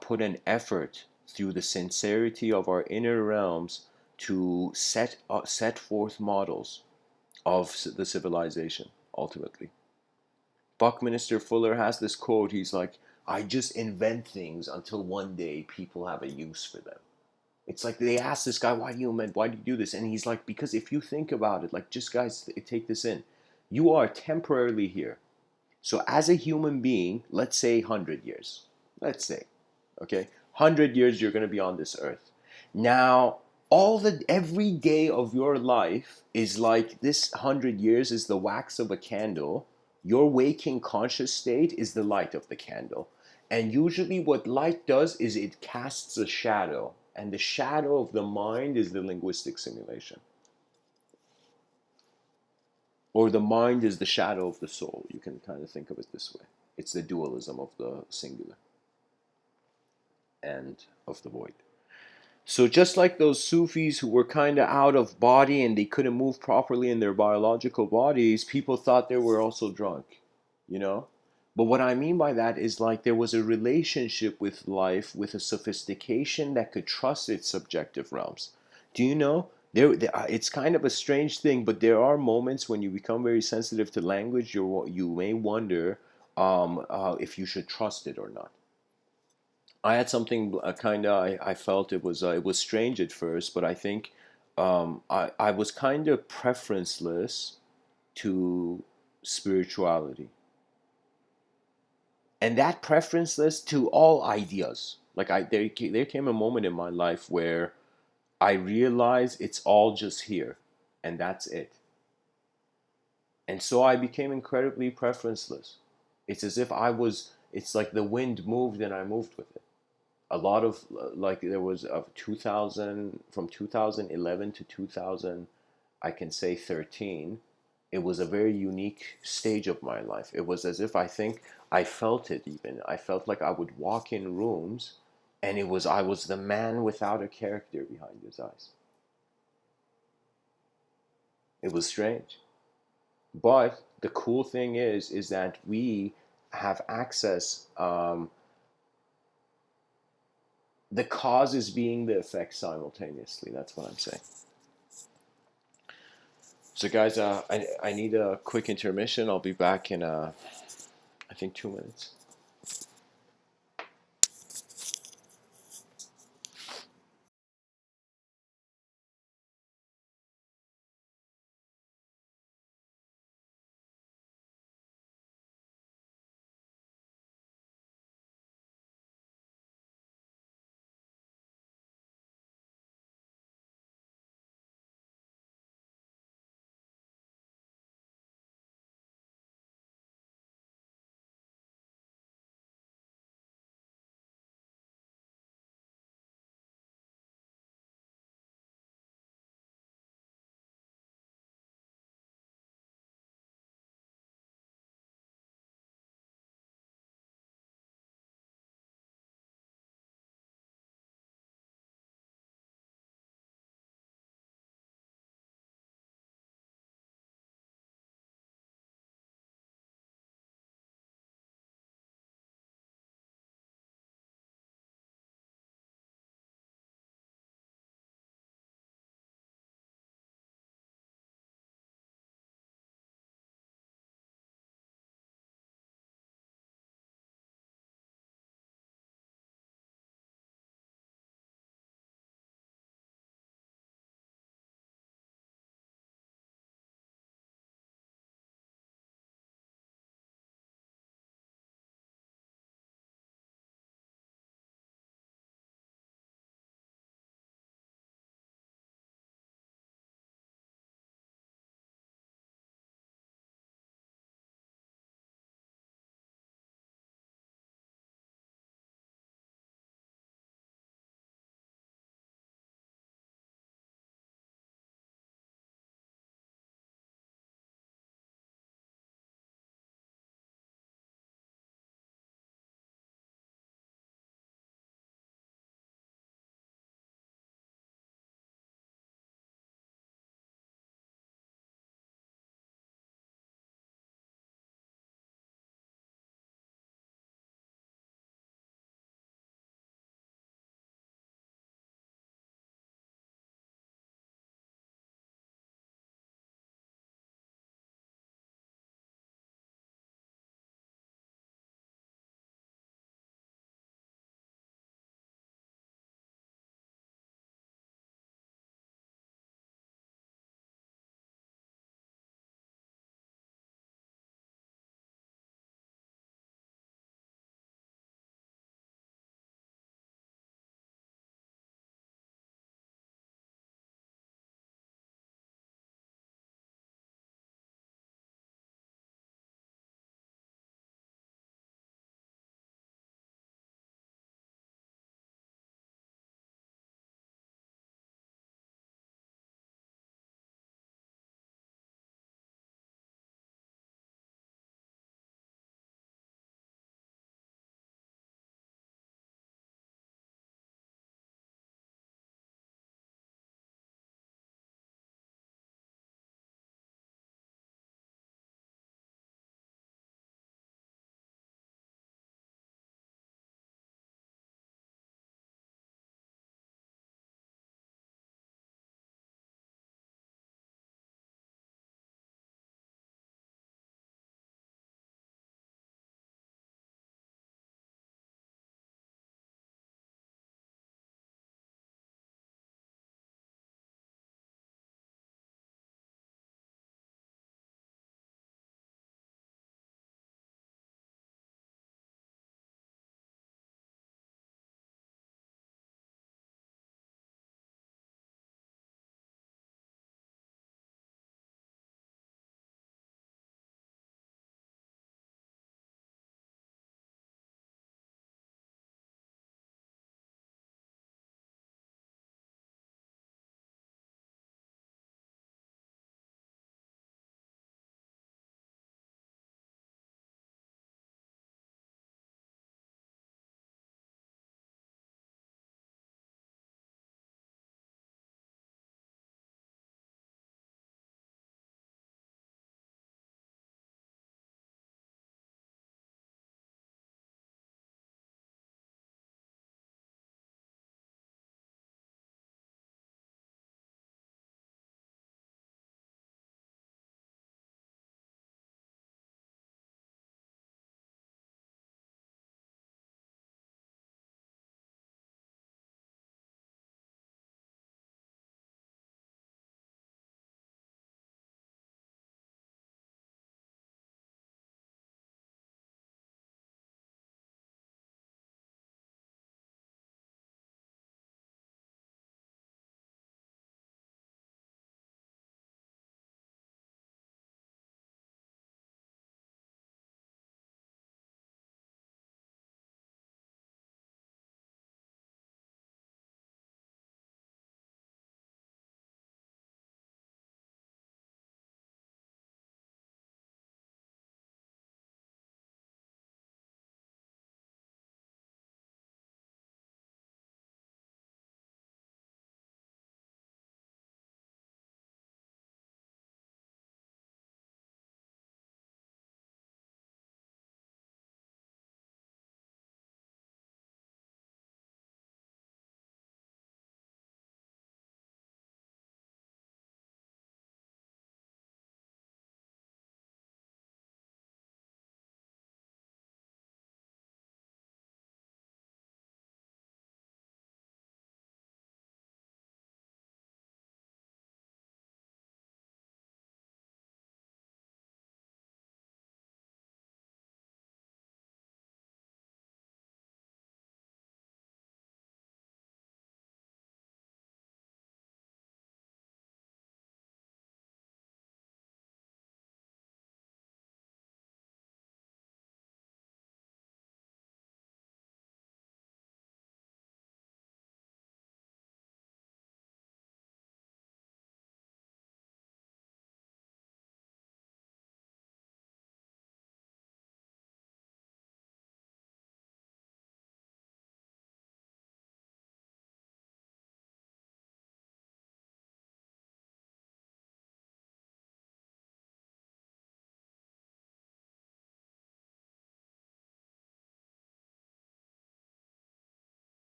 put an effort through the sincerity of our inner realms to set forth models of the civilization, ultimately. Buckminster Fuller has this quote. He's like, I just invent things until one day people have a use for them. It's like they ask this guy, why do you invent? Why do you do this? And he's like, because if you think about it, like, just guys, take this in. You are temporarily here. So as a human being, let's say 100 years. Let's say, okay, 100 years you're going to be on this earth. Now, every day of your life is like, this 100 years is the wax of a candle. Your waking conscious state is the light of the candle. And usually what light does is it casts a shadow, and the shadow of the mind is the linguistic simulation. Or the mind is the shadow of the soul. You can kind of think of it this way. It's the dualism of the singular and of the void. So just like those Sufis who were kind of out of body and they couldn't move properly in their biological bodies, people thought they were also drunk, you know? But what I mean by that is, like, there was a relationship with life, with a sophistication that could trust its subjective realms. Do you know? It's kind of a strange thing, but there are moments when you become very sensitive to language, you may wonder if you should trust it or not. I had something kind of, I felt it was strange at first, but I think I was kind of preferenceless to spirituality, and that preferenceless to all ideas. Like, there came a moment in my life where I realized it's all just here, and that's it. And so I became incredibly preferenceless. It's as if it's like the wind moved and I moved with it. A lot of like, there was of 2000, from 2011 to 2000, I can say 13. It was a very unique stage of my life. It was as if, I think I felt it, even I felt like I would walk in rooms, and I was the man without a character behind his eyes. It was strange. But the cool thing is that we have access. The cause is being the effect simultaneously. That's what I'm saying. So, guys, I need a quick intermission. I'll be back in, I think, 2 minutes.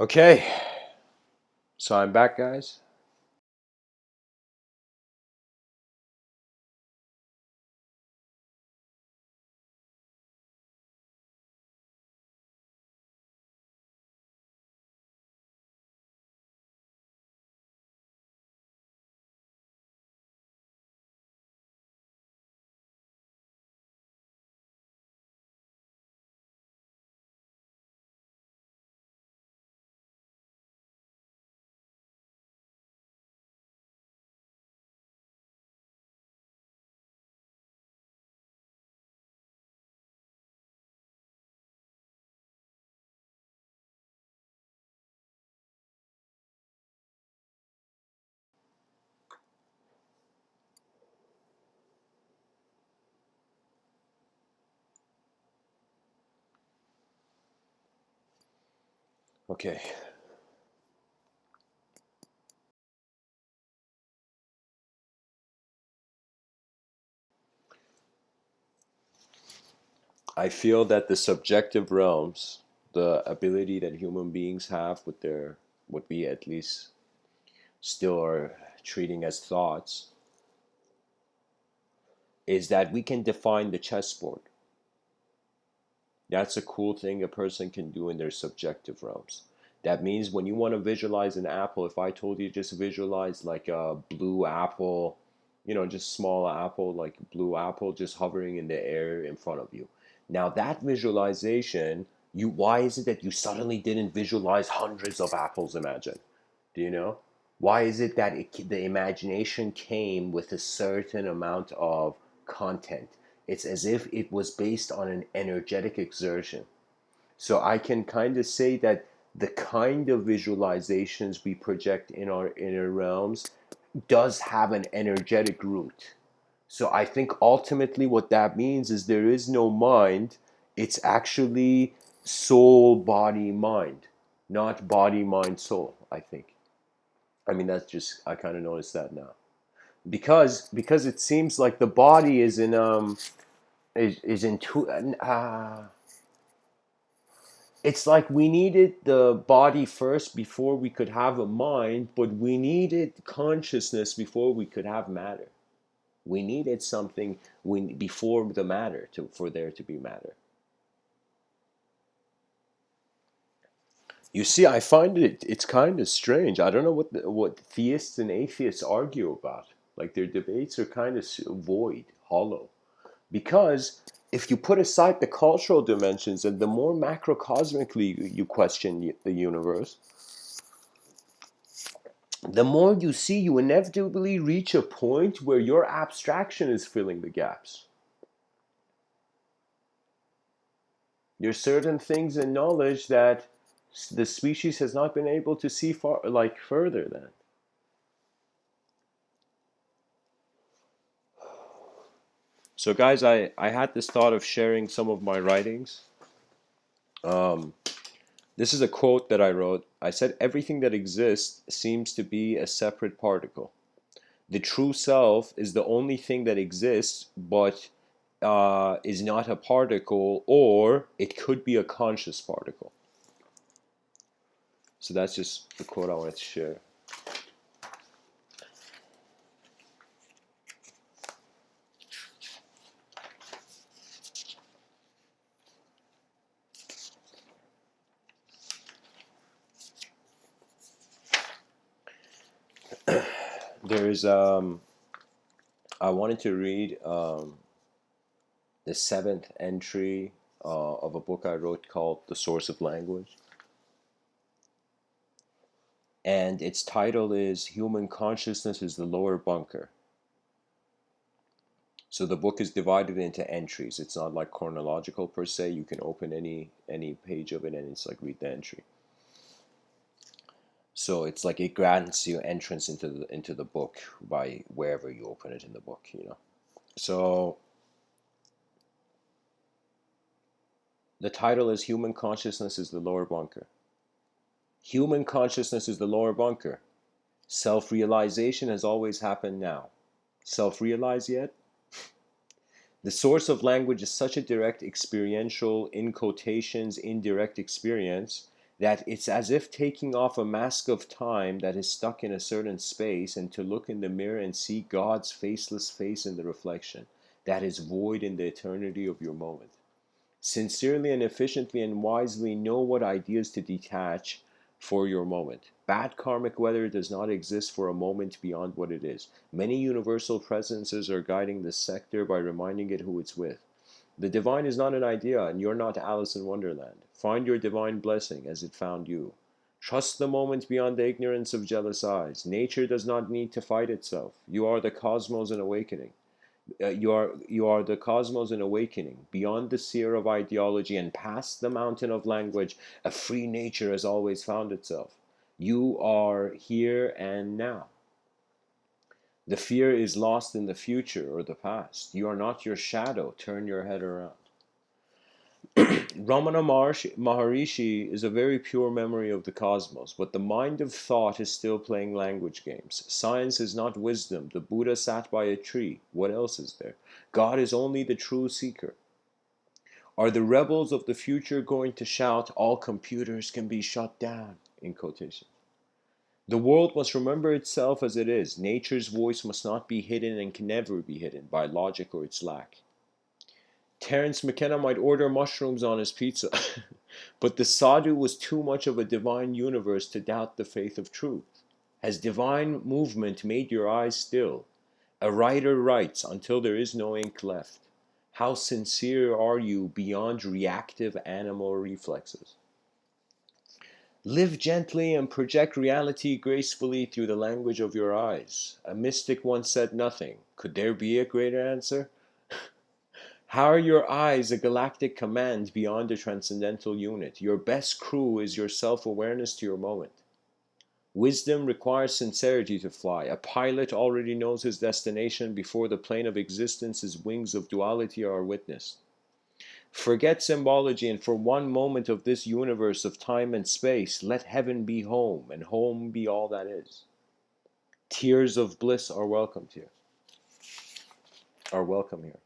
Okay, so I'm back, guys. Okay. I feel that the subjective realms, the ability that human beings have with their, what we at least still are treating as thoughts, is that we can define the chessboard. That's a cool thing a person can do in their subjective realms. That means when you want to visualize an apple, if I told you just visualize like a blue apple, just small apple, like blue apple just hovering in the air in front of you. Now that visualization, why is it that you suddenly didn't visualize hundreds of apples, imagine? Do you know? Why is it that the imagination came with a certain amount of content? It's as if it was based on an energetic exertion. So I can kind of say that the kind of visualizations we project in our inner realms does have an energetic root. So I think ultimately what that means is there is no mind, it's actually soul, body, mind, not body, mind, soul, I think. I mean, that's just, I kind of noticed that now. Because it seems like the body is in two. It's like we needed the body first before we could have a mind, but we needed consciousness before we could have matter. We needed something before the matter for there to be matter. You see, I find it's kind of strange. I don't know what theists and atheists argue about. Like their debates are kind of void, hollow. Because if you put aside the cultural dimensions and the more macrocosmically you question the universe, the more you see, you inevitably reach a point where your abstraction is filling the gaps. There's certain things in knowledge that the species has not been able to see far, like further than. So, guys, I had this thought of sharing some of my writings. Um, this is a quote that I wrote. I said, everything that exists seems to be a separate particle. The true self is the only thing that exists, but is not a particle, or it could be a conscious particle. So that's just the quote I wanted to share. There's I wanted to read the seventh entry of a book I wrote called The Source of Language. And its title is Human Consciousness is the Lower Bunker. So the book is divided into entries. It's not like chronological per se. You can open any page of it and it's like read the entry. So it's like it grants you entrance into the book by wherever you open it in the book. So the title is Human Consciousness is the Lower Bunker. Human consciousness is the lower bunker. Self-realization has always happened now. Self-realize yet? The source of language is such a direct experiential, in quotations, indirect experience that it's as if taking off a mask of time that is stuck in a certain space and to look in the mirror and see God's faceless face in the reflection that is void in the eternity of your moment. Sincerely and efficiently and wisely know what ideas to detach for your moment. Bad karmic weather does not exist for a moment beyond what it is. Many universal presences are guiding this sector by reminding it who it's with. The divine is not an idea, and you're not Alice in Wonderland. Find your divine blessing as it found you. Trust the moment beyond the ignorance of jealous eyes. Nature does not need to fight itself. You are the cosmos in awakening. You are the cosmos in awakening. Beyond the seer of ideology and past the mountain of language, a free nature has always found itself. You are here and now. The fear is lost in the future or the past. You are not your shadow. Turn your head around. Ramana Maharishi is a very pure memory of the cosmos, but the mind of thought is still playing language games. Science is not wisdom. The Buddha sat by a tree. What else is there? God is only the true seeker. Are the rebels of the future going to shout, all computers can be shut down, in quotation? The world must remember itself as it is. Nature's voice must not be hidden and can never be hidden by logic or its lack. Terence McKenna might order mushrooms on his pizza, but the sadhu was too much of a divine universe to doubt the faith of truth. Has divine movement made your eyes still? A writer writes until there is no ink left. How sincere are you beyond reactive animal reflexes? Live gently and project reality gracefully through the language of your eyes. A mystic once said nothing. Could there be a greater answer? How are your eyes a galactic command beyond a transcendental unit? Your best crew is your self-awareness to your moment. Wisdom requires sincerity to fly. A pilot already knows his destination before the plane of existence's wings of duality are witnessed. Forget symbology, and for one moment of this universe of time and space, let heaven be home, and home be all that is. Tears of bliss are welcomed here. Are welcome here.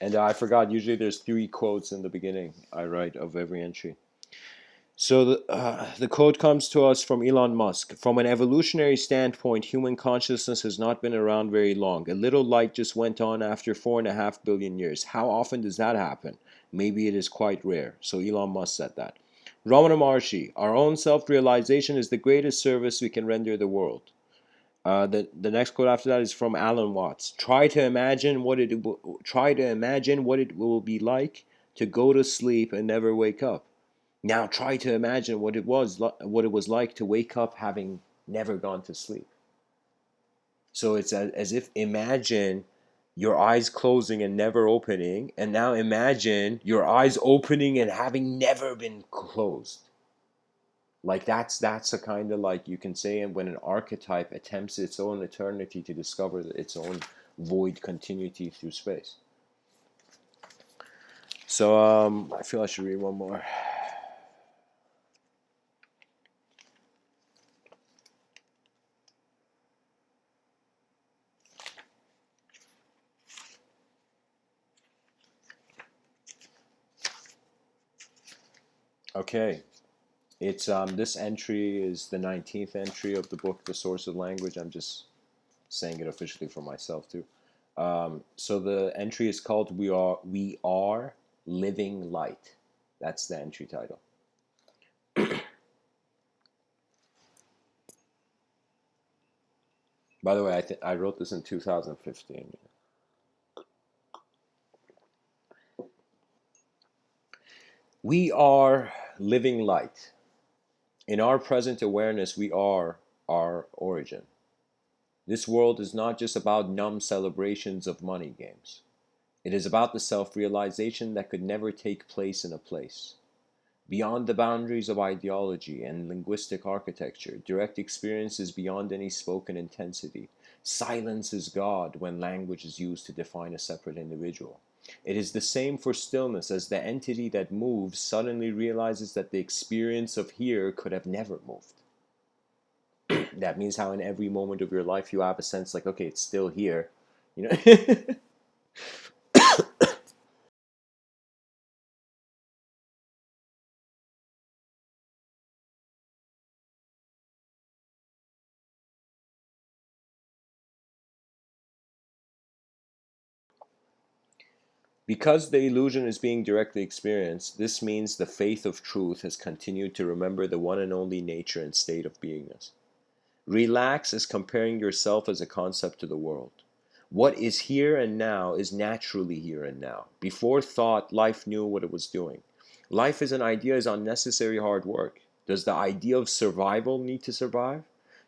And I forgot, usually there's 3 quotes in the beginning I write of every entry. So the quote comes to us from Elon Musk. From an evolutionary standpoint, human consciousness has not been around very long. A little light just went on after 4.5 billion years. How often does that happen? Maybe it is quite rare. So Elon Musk said that. Ramana Maharshi, our own self-realization is the greatest service we can render the world. The next quote after that is from Alan Watts. Try to imagine what it will be like to go to sleep and never wake up. Now try to imagine what it was like to wake up having never gone to sleep. So it's as if imagine your eyes closing and never opening, and now imagine your eyes opening and having never been closed. Like that's a kind of like you can say when an archetype attempts its own eternity to discover its own void continuity through space. So I feel I should read one more. Okay. It's this entry is the 19th entry of the book, The Source of Language. I'm just saying it officially for myself too. So the entry is called We Are Living Light. That's the entry title. By the way, I wrote this in 2015. We are living light. In our present awareness, we are our origin. This world is not just about numb celebrations of money games. It is about the self-realization that could never take place in a place. Beyond the boundaries of ideology and linguistic architecture, direct experience is beyond any spoken intensity. Silence is God when language is used to define a separate individual. It is the same for stillness, as the entity that moves suddenly realizes that the experience of here could have never moved. That means how in every moment of your life you have a sense like, okay, it's still here. You know? Because the illusion is being directly experienced, this means the faith of truth has continued to remember the one and only nature and state of beingness. Relax is comparing yourself as a concept to the world. What is here and now is naturally here and now. Before thought, life knew what it was doing. Life as an idea is unnecessary hard work. Does the idea of survival need to survive?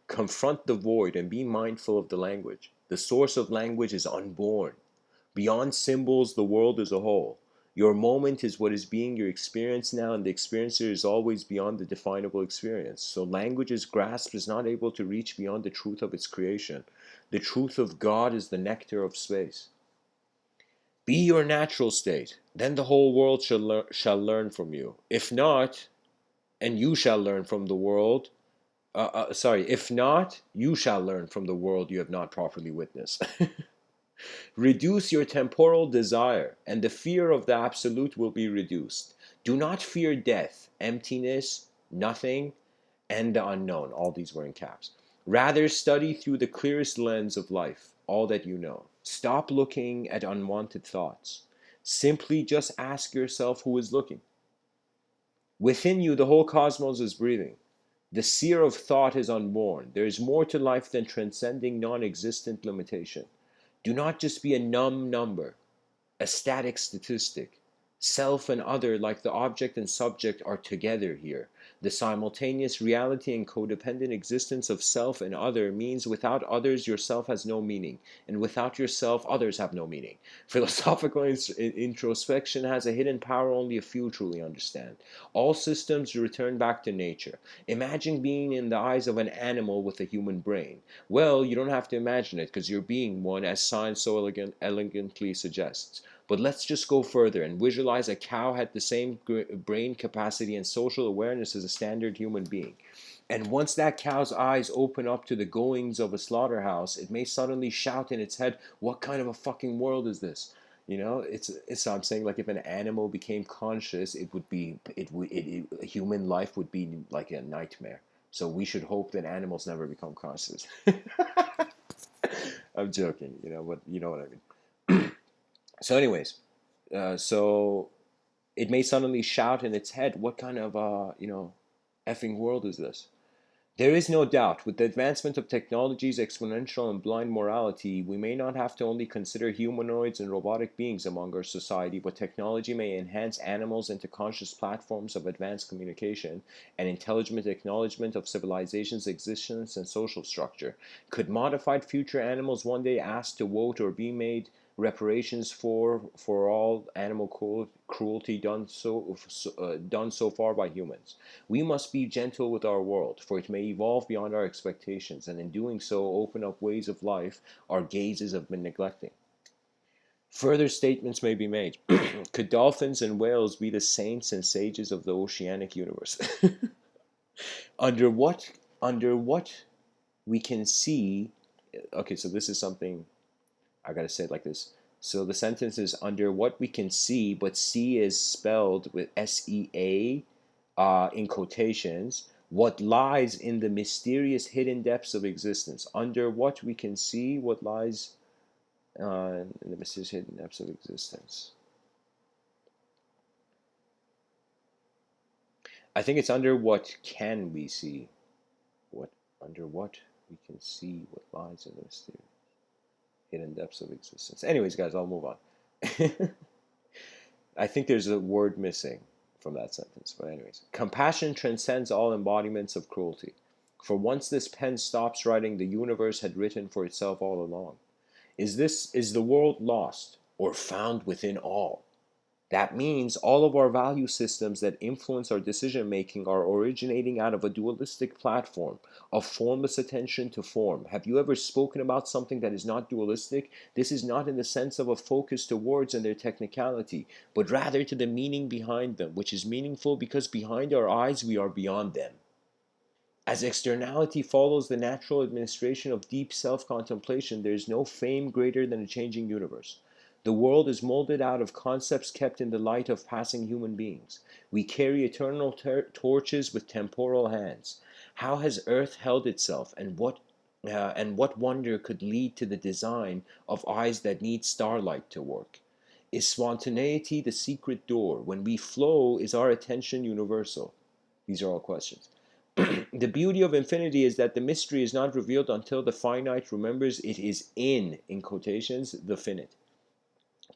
Confront the void and be mindful of the language. The source of language is unborn. Beyond symbols, the world is a whole. Your moment is what is being your experience now, and the experiencer is always beyond the definable experience. So language's grasp is not able to reach beyond the truth of its creation. The truth of God is the nectar of space. Be your natural state, then the whole world shall learn from you. If not, and you shall learn from the world. If not, you shall learn from the world you have not properly witnessed. Reduce your temporal desire, and the fear of the absolute will be reduced. Do not fear death, emptiness, nothing, and the unknown. All these were in caps. Rather, study through the clearest lens of life all that you know. Stop looking at unwanted thoughts. Simply just ask yourself who is looking. Within you, the whole cosmos is breathing. The seer of thought is unborn. There is more to life than transcending non existent limitation. Do not just be a numb number, a static statistic. Self and other, like the object and subject, are together here. The simultaneous reality and codependent existence of self and other means without others, yourself has no meaning, and without yourself, others have no meaning. Philosophical introspection has a hidden power only a few truly understand. All systems return back to nature. Imagine being in the eyes of an animal with a human brain. Well, you don't have to imagine it because you're being one, as science so elegantly suggests. But let's just go further and visualize a cow had the same brain capacity and social awareness as a standard human being. And once that cow's eyes open up to the goings of a slaughterhouse, it may suddenly shout in its head, "What kind of a fucking world is this?" You know, it's I'm saying, like, if an animal became conscious, it would be human life would be like a nightmare. So we should hope that animals never become conscious. I'm joking, but you know what I mean. So, anyways, so it may suddenly shout in its head, "What kind of effing world is this?" There is no doubt, with the advancement of technology's exponential and blind morality, we may not have to only consider humanoids and robotic beings among our society, but technology may enhance animals into conscious platforms of advanced communication and intelligent acknowledgement of civilization's existence and social structure. Could modified future animals one day ask to vote or be made reparations for all animal cruelty done so far by humans? We must be gentle with our world, for it may evolve beyond our expectations, and in doing so open up ways of life our gazes have been neglecting. Further statements may be made. Could dolphins and whales be the saints and sages of the oceanic universe? under what under what we can see. Okay, so this is something I gotta say it like this. So the sentence is, under what we can see, but see is spelled with SEA in quotations, what lies in the mysterious hidden depths of existence. Under what we can see, what lies in the mysterious hidden depths of existence. I think it's under what can we see. Under what we can see, what lies in the mysterious hidden depths of existence. Anyways, guys, I'll move on. I think there's a word missing from that sentence. But anyways, compassion transcends all embodiments of cruelty. For once this pen stops writing, the universe had written for itself all along. Is the world lost or found within all? That means all of our value systems that influence our decision making are originating out of a dualistic platform of formless attention to form. Have you ever spoken about something that is not dualistic? This is not in the sense of a focus to words and their technicality, but rather to the meaning behind them, which is meaningful because behind our eyes we are beyond them. As externality follows the natural administration of deep self contemplation, there is no fame greater than a changing universe. The world is molded out of concepts kept in the light of passing human beings. We carry eternal torches with temporal hands. How has Earth held itself, and what wonder could lead to the design of eyes that need starlight to work? Is spontaneity the secret door? When we flow, is our attention universal? These are all questions. The beauty of infinity is that the mystery is not revealed until the finite remembers it is in quotations, the finite.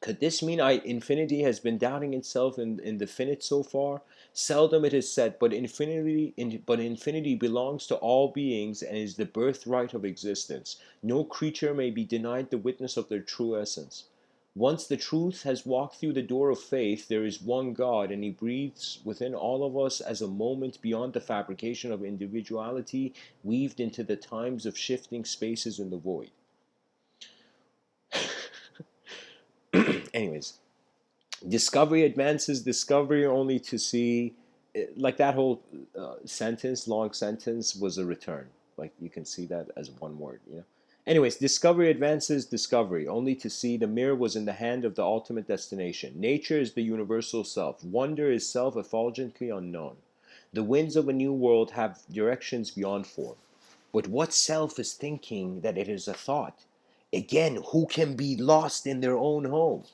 Could this mean infinity has been doubting itself in the finite so far? Seldom it is said, but infinity belongs to all beings and is the birthright of existence. No creature may be denied the witness of their true essence. Once the truth has walked through the door of faith, there is one God, and He breathes within all of us as a moment beyond the fabrication of individuality, weaved into the times of shifting spaces in the void. Anyways, discovery advances discovery only to see, like that whole long sentence was a return. Like you can see that as one word, you know. Anyways, discovery advances discovery only to see the mirror was in the hand of the ultimate destination. Nature is the universal self. Wonder is self effulgently unknown. The winds of a new world have directions beyond form. But what self is thinking that it is a thought? Again, who can be lost in their own home?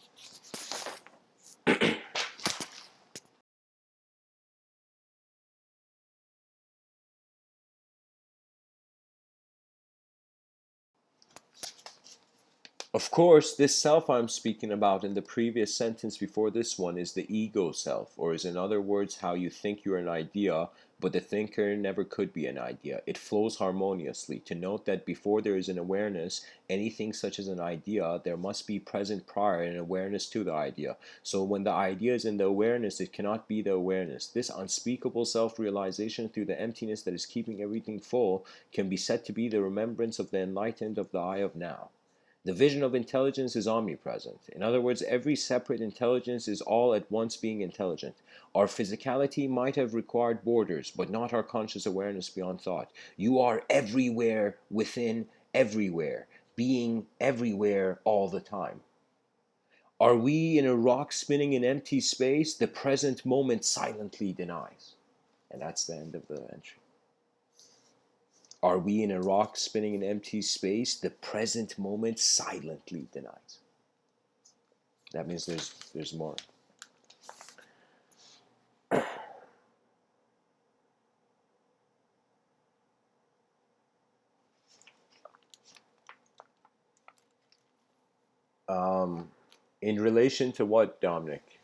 Of course, this self I'm speaking about in the previous sentence before this one is the ego self, or is in other words how you think you're an idea, but the thinker never could be an idea. It flows harmoniously. To note that before there is an awareness, anything such as an idea, there must be present prior an awareness to the idea. So when the idea is in the awareness, it cannot be the awareness. This unspeakable self-realization through the emptiness that is keeping everything full can be said to be the remembrance of the enlightened of the eye of now. The vision of intelligence is omnipresent. In other words, every separate intelligence is all at once being intelligent. Our physicality might have required borders, but not our conscious awareness beyond thought. You are everywhere, within, everywhere, being everywhere all the time. Are we in a rock spinning in empty space? The present moment silently denies. And that's the end of the entry. Are we in a rock spinning in empty space? The present moment silently denies. That means there's more. Um, in relation to what, Dominic,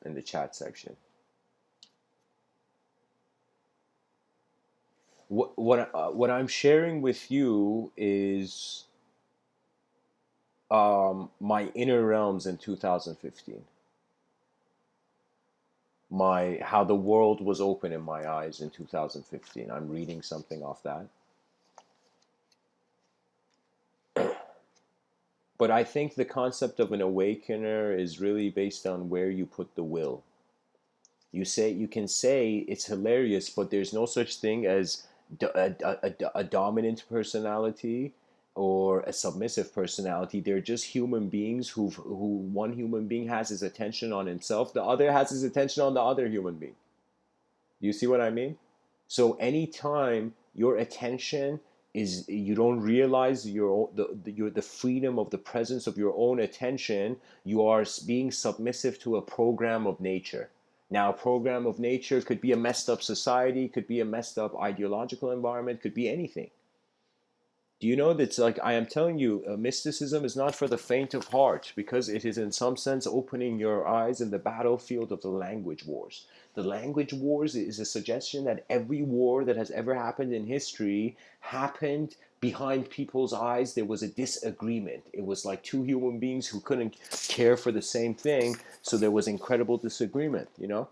in the chat section? What I'm sharing with you is my inner realms in 2015. My how the world was open in my eyes in 2015. I'm reading something off that. But I think the concept of an awakener is really based on where you put the will. You can say it's hilarious, but there's no such thing as a dominant personality or a submissive personality. They're just human beings who one human being has his attention on himself, the other has his attention on the other human being. Do you see what I mean? So anytime your attention is, you don't realize the freedom of the presence of your own attention, you are being submissive to a program of nature. Now, a program of nature could be a messed up society, could be a messed up ideological environment, could be anything. Do you know that's like I am telling you, mysticism is not for the faint of heart because it is in some sense opening your eyes in the battlefield of the language wars. The language wars is a suggestion that every war that has ever happened in history happened behind people's eyes. There was a disagreement. It was like two human beings who couldn't care for the same thing, so there was incredible disagreement, you know?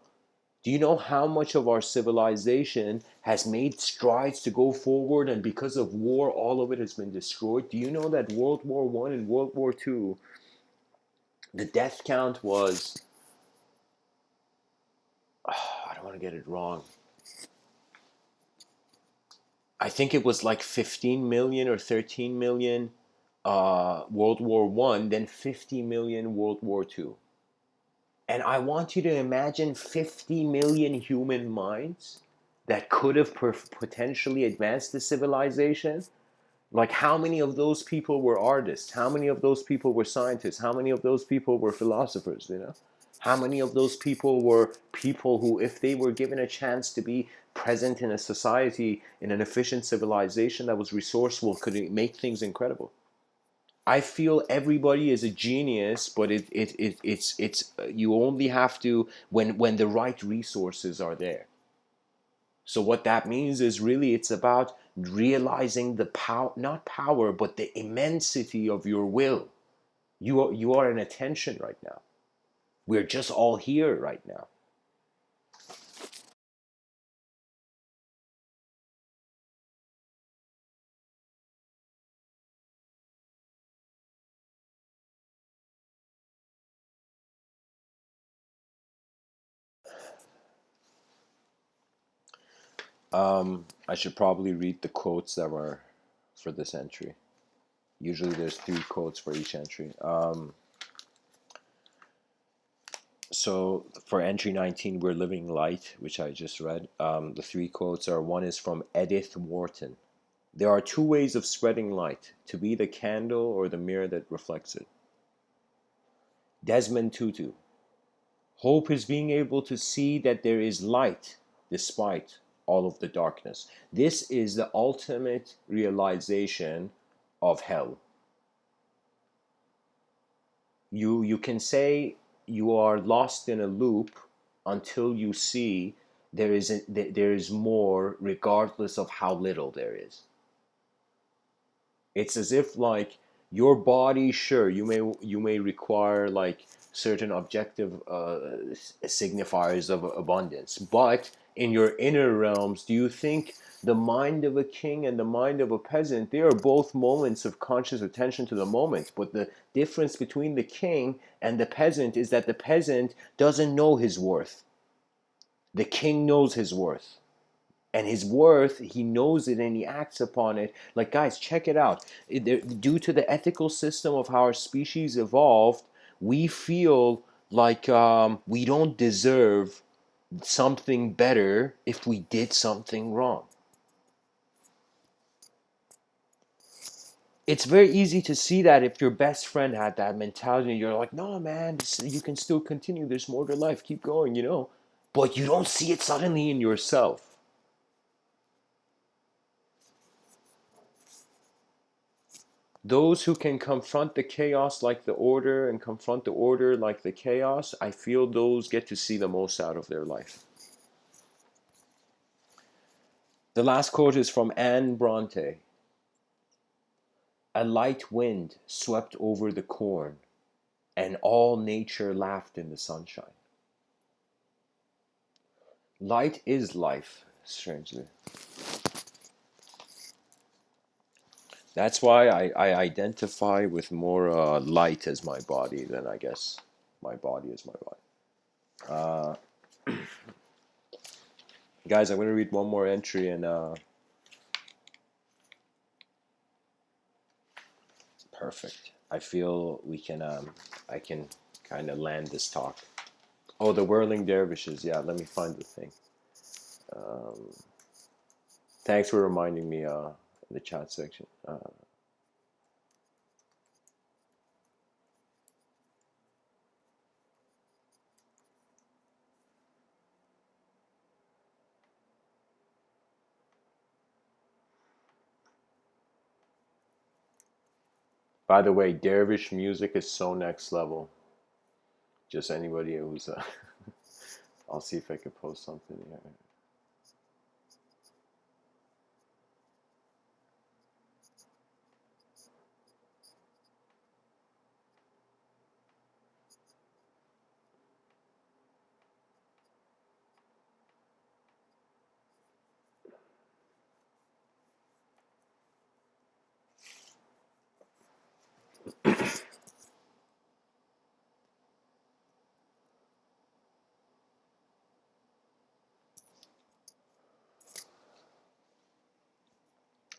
Do you know how much of our civilization has made strides to go forward, and because of war, all of it has been destroyed? Do you know that World War One and World War Two, the death count was, I don't want to get it wrong. I think it was like 15 million or 13 million World War One, then 50 million World War Two. And I want you to imagine 50 million human minds that could have potentially advanced the civilization. Like, how many of those people were artists? How many of those people were scientists? How many of those people were philosophers, you know? How many of those people were people who, if they were given a chance to be present in a society, in an efficient civilization that was resourceful, could make things incredible? I feel everybody is a genius, but it's you only have to, when the right resources are there. So what that means is really it's about realizing the power, not power, but the immensity of your will. You are in attention right now. We're just all here right now. I should probably read the quotes that were for this entry. Usually there's 3 quotes for each entry. So for entry 19, we're living light, which I just read. The 3 quotes are: one is from Edith Wharton. There are 2 ways of spreading light: to be the candle or the mirror that reflects it. Desmond Tutu. Hope is being able to see that there is light despite all of the darkness. This is the ultimate realization of hell. You can say you are lost in a loop until you see there is more, regardless of how little there is. It's as if, like, your body, sure, you may require like certain objective signifiers of abundance, but in your inner realms, do you think the mind of a king and the mind of a peasant, they are both moments of conscious attention to the moment, but the difference between the king and the peasant is that the peasant doesn't know his worth, the king knows his worth. And his worth, he knows it and he acts upon it. Like, guys, check it out. Due to the ethical system of how our species evolved, we feel like we don't deserve something better if we did something wrong. It's very easy to see that if your best friend had that mentality, you're like, no, man, you can still continue. There's more to life. Keep going, you know. But you don't see it suddenly in yourself. Those who can confront the chaos like the order and confront the order like the chaos, I feel those get to see the most out of their life. The last quote is from Anne Bronte. A light wind swept over the corn, and all nature laughed in the sunshine. Light is life, strangely. That's why I identify with more light as my body than, I guess, my body is my body. Guys, I'm going to read one more entry and perfect. I feel we can I can kind of land this talk. Oh, the whirling dervishes. Yeah, let me find the thing. Um, Thanks for reminding me in the chat section. By the way, dervish music is so next level. Just anybody who's I'll see if I can post something here.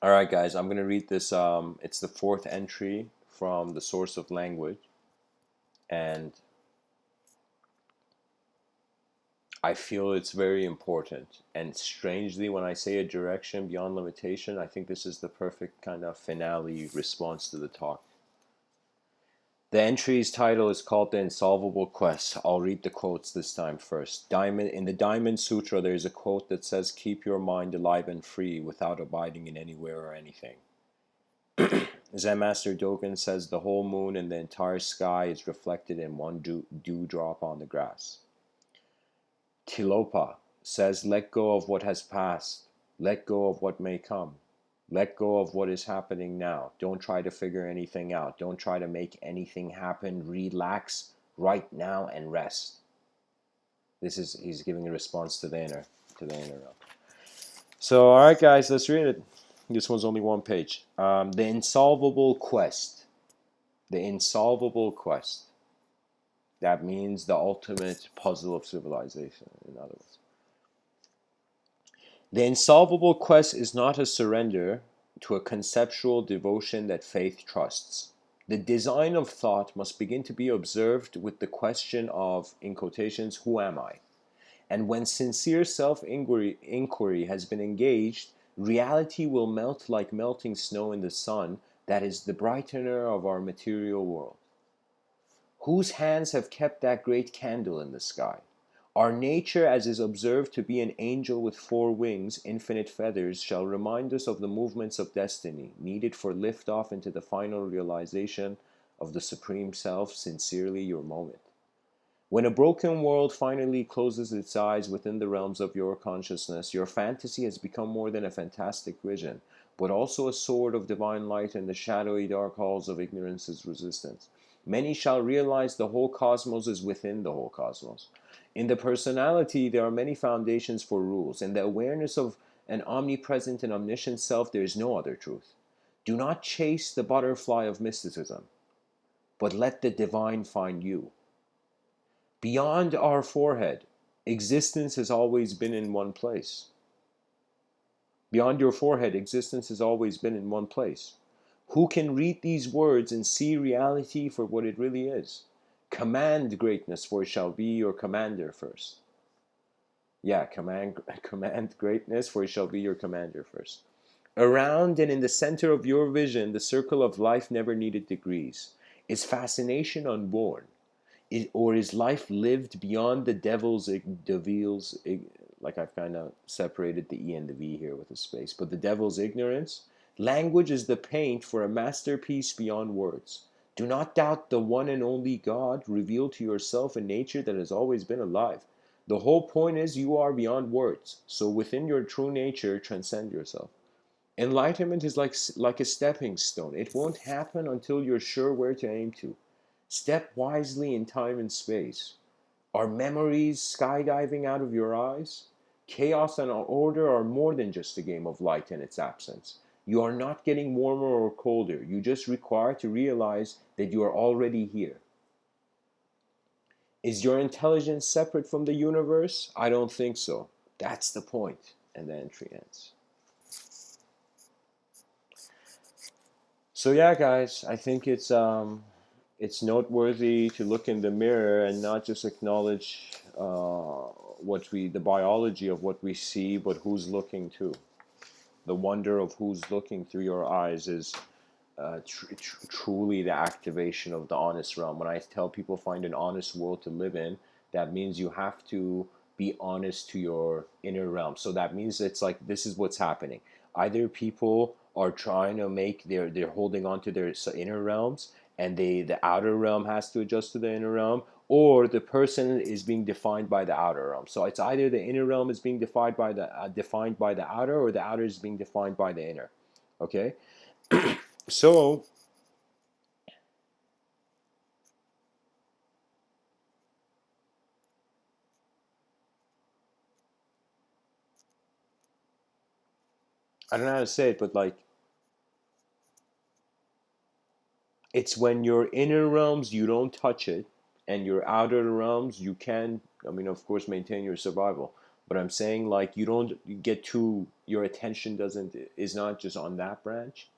All right, guys, I'm gonna read this. It's the 4th entry from the source of language, and I feel it's very important. And strangely, when I say a direction beyond limitation, I think this is the perfect kind of finale response to the talk. The entry's title is called The Insolvable Quest. I'll read the quotes this time first. In the Diamond Sutra, there's a quote that says, "Keep your mind alive and free without abiding in anywhere or anything." Zen Master Dogen says the whole moon and the entire sky is reflected in one dewdrop on the grass. Tilopa says, "Let go of what has passed. Let go of what may come. Let go of what is happening now. Don't try to figure anything out. Don't try to make anything happen. Relax right now and rest." He's giving a response to the inner realm. So, all right, guys, let's read it. This one's only one page. The Insolvable Quest. The Insolvable Quest. That means the ultimate puzzle of civilization, in other words. The insolvable quest is not a surrender to a conceptual devotion that faith trusts. The design of thought must begin to be observed with the question of, in quotations, "Who am I?" And when sincere self-inquiry has been engaged, reality will melt like melting snow in the sun that is the brightener of our material world. Whose hands have kept that great candle in the sky? Our nature, as is observed to be an angel with 4 wings, infinite feathers, shall remind us of the movements of destiny, needed for lift-off into the final realization of the Supreme Self, sincerely your moment. When a broken world finally closes its eyes within the realms of your consciousness, your fantasy has become more than a fantastic vision, but also a sword of divine light in the shadowy dark halls of ignorance's resistance. Many shall realize the whole cosmos is within the whole cosmos. In the personality, there are many foundations for rules. In the awareness of an omnipresent and omniscient self, there is no other truth. Do not chase the butterfly of mysticism, but let the divine find you. Beyond our forehead, existence has always been in one place. Beyond your forehead, existence has always been in one place. Who can read these words and see reality for what it really is? Command greatness, for it shall be your commander first. Yeah, command greatness, for it shall be your commander first. Around and in the center of your vision, the circle of life never needed degrees. Is fascination unborn? Or is life lived beyond the devil's, like I've kind of separated the E and the V here with a space, but the devil's ignorance? Language is the paint for a masterpiece beyond words. Do not doubt the one and only God. Reveal to yourself a nature that has always been alive. The whole point is you are beyond words. So within your true nature, transcend yourself. Enlightenment is like a stepping stone. It won't happen until you're sure where to aim to. Step wisely in time and space. Are memories skydiving out of your eyes? Chaos and order are more than just a game of light and its absence. You are not getting warmer or colder. You just require to realize that you are already here. Is your intelligence separate from the universe? I don't think so. That's the point. And the entry ends. So yeah, guys, I think it's noteworthy to look in the mirror and not just acknowledge the biology of what we see, but who's looking too. The wonder of who's looking through your eyes is truly the activation of the honest realm. When I tell people find an honest world to live in, that means you have to be honest to your inner realm. So that means it's like this is what's happening. Either people are trying to make they're holding on to their inner realms, and the outer realm has to adjust to the inner realm, or the person is being defined by the outer realm. So it's either the inner realm is being defined by the outer, or the outer is being defined by the inner. Okay, so I don't know how to say it, but like it's when your inner realms you don't touch it, and your outer realms you can. I mean, of course, maintain your survival. But I'm saying like you don't get too. Your attention doesn't is not just on that branch,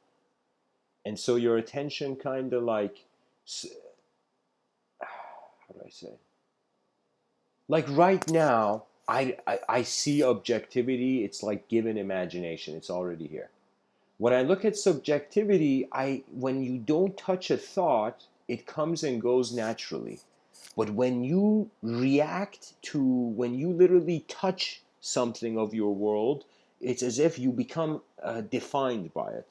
and so your attention kind of like how do I say? Like right now, I see objectivity, it's like given imagination, it's already here. When I look at subjectivity, when you don't touch a thought, it comes and goes naturally. But when you react to, when you literally touch something of your world, it's as if you become defined by it.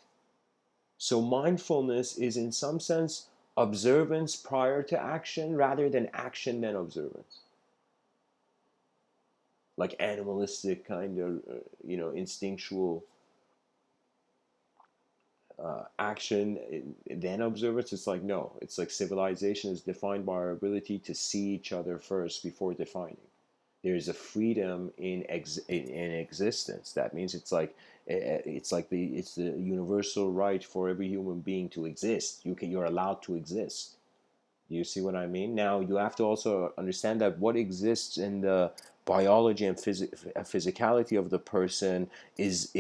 So mindfulness is, in some sense, observance prior to action rather than action then observance. Like animalistic kind of, instinctual action then observance. It's like, no, it's like civilization is defined by our ability to see each other first before defining. There's a freedom in existence. That means it's the universal right for every human being to exist. You're allowed to exist. Do you see what I mean? Now you have to also understand that what exists in the biology and physicality of the person is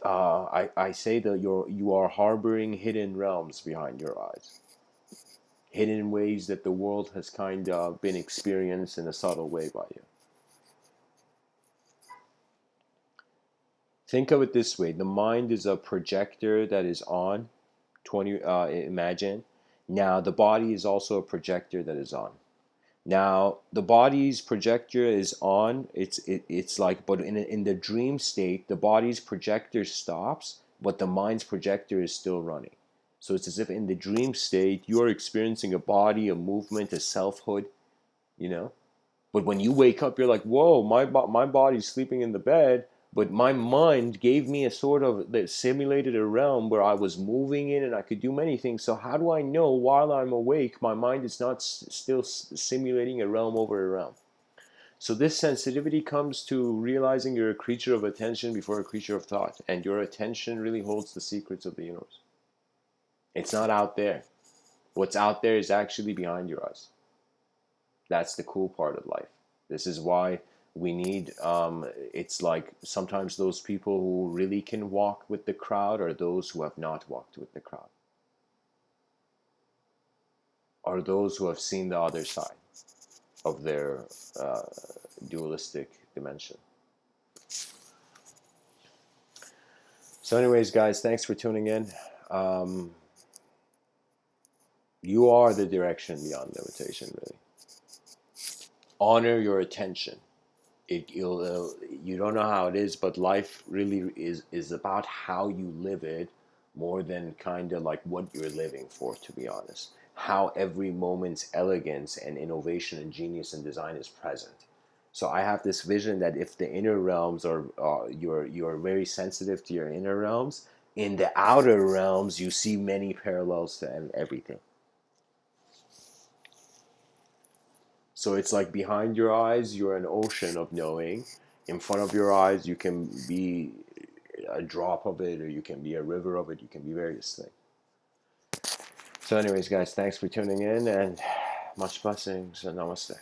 I say that you are harboring hidden realms behind your eyes, hidden ways that the world has kind of been experienced in a subtle way by you. Think of it this way: the mind is a projector that is on. 20. Imagine. Now the body is also a projector that is on. Now the body's projector is on. It's like, but in the dream state, the body's projector stops, but the mind's projector is still running. So it's as if in the dream state you're experiencing a body, a movement, a selfhood, you know. But when you wake up, you're like, whoa, my body's sleeping in the bed, but my mind gave me a sort of, that simulated a realm where I was moving in and I could do many things. So how do I know while I'm awake, my mind is not still simulating a realm over a realm? So this sensitivity comes to realizing you're a creature of attention before a creature of thought, and your attention really holds the secrets of the universe. It's not out there. What's out there is actually behind your eyes. That's the cool part of life. This is why we need, it's like sometimes those people who really can walk with the crowd are those who have not walked with the crowd, are those who have seen the other side of their uh, dualistic dimension. So anyways, guys, thanks for tuning in. um, you are the direction beyond limitation, really. Honor your attention. You don't know how it is, but life really is about how you live it, more than kind of like what you're living for, to be honest. How every moment's elegance and innovation and genius and design is present. So I have this vision that if the inner realms are, you're very sensitive to your inner realms, in the outer realms you see many parallels to everything. So it's like behind your eyes, you're an ocean of knowing. In front of your eyes, you can be a drop of it, or you can be a river of it, you can be various things. So, anyways, guys, thanks for tuning in, and much blessings and namaste.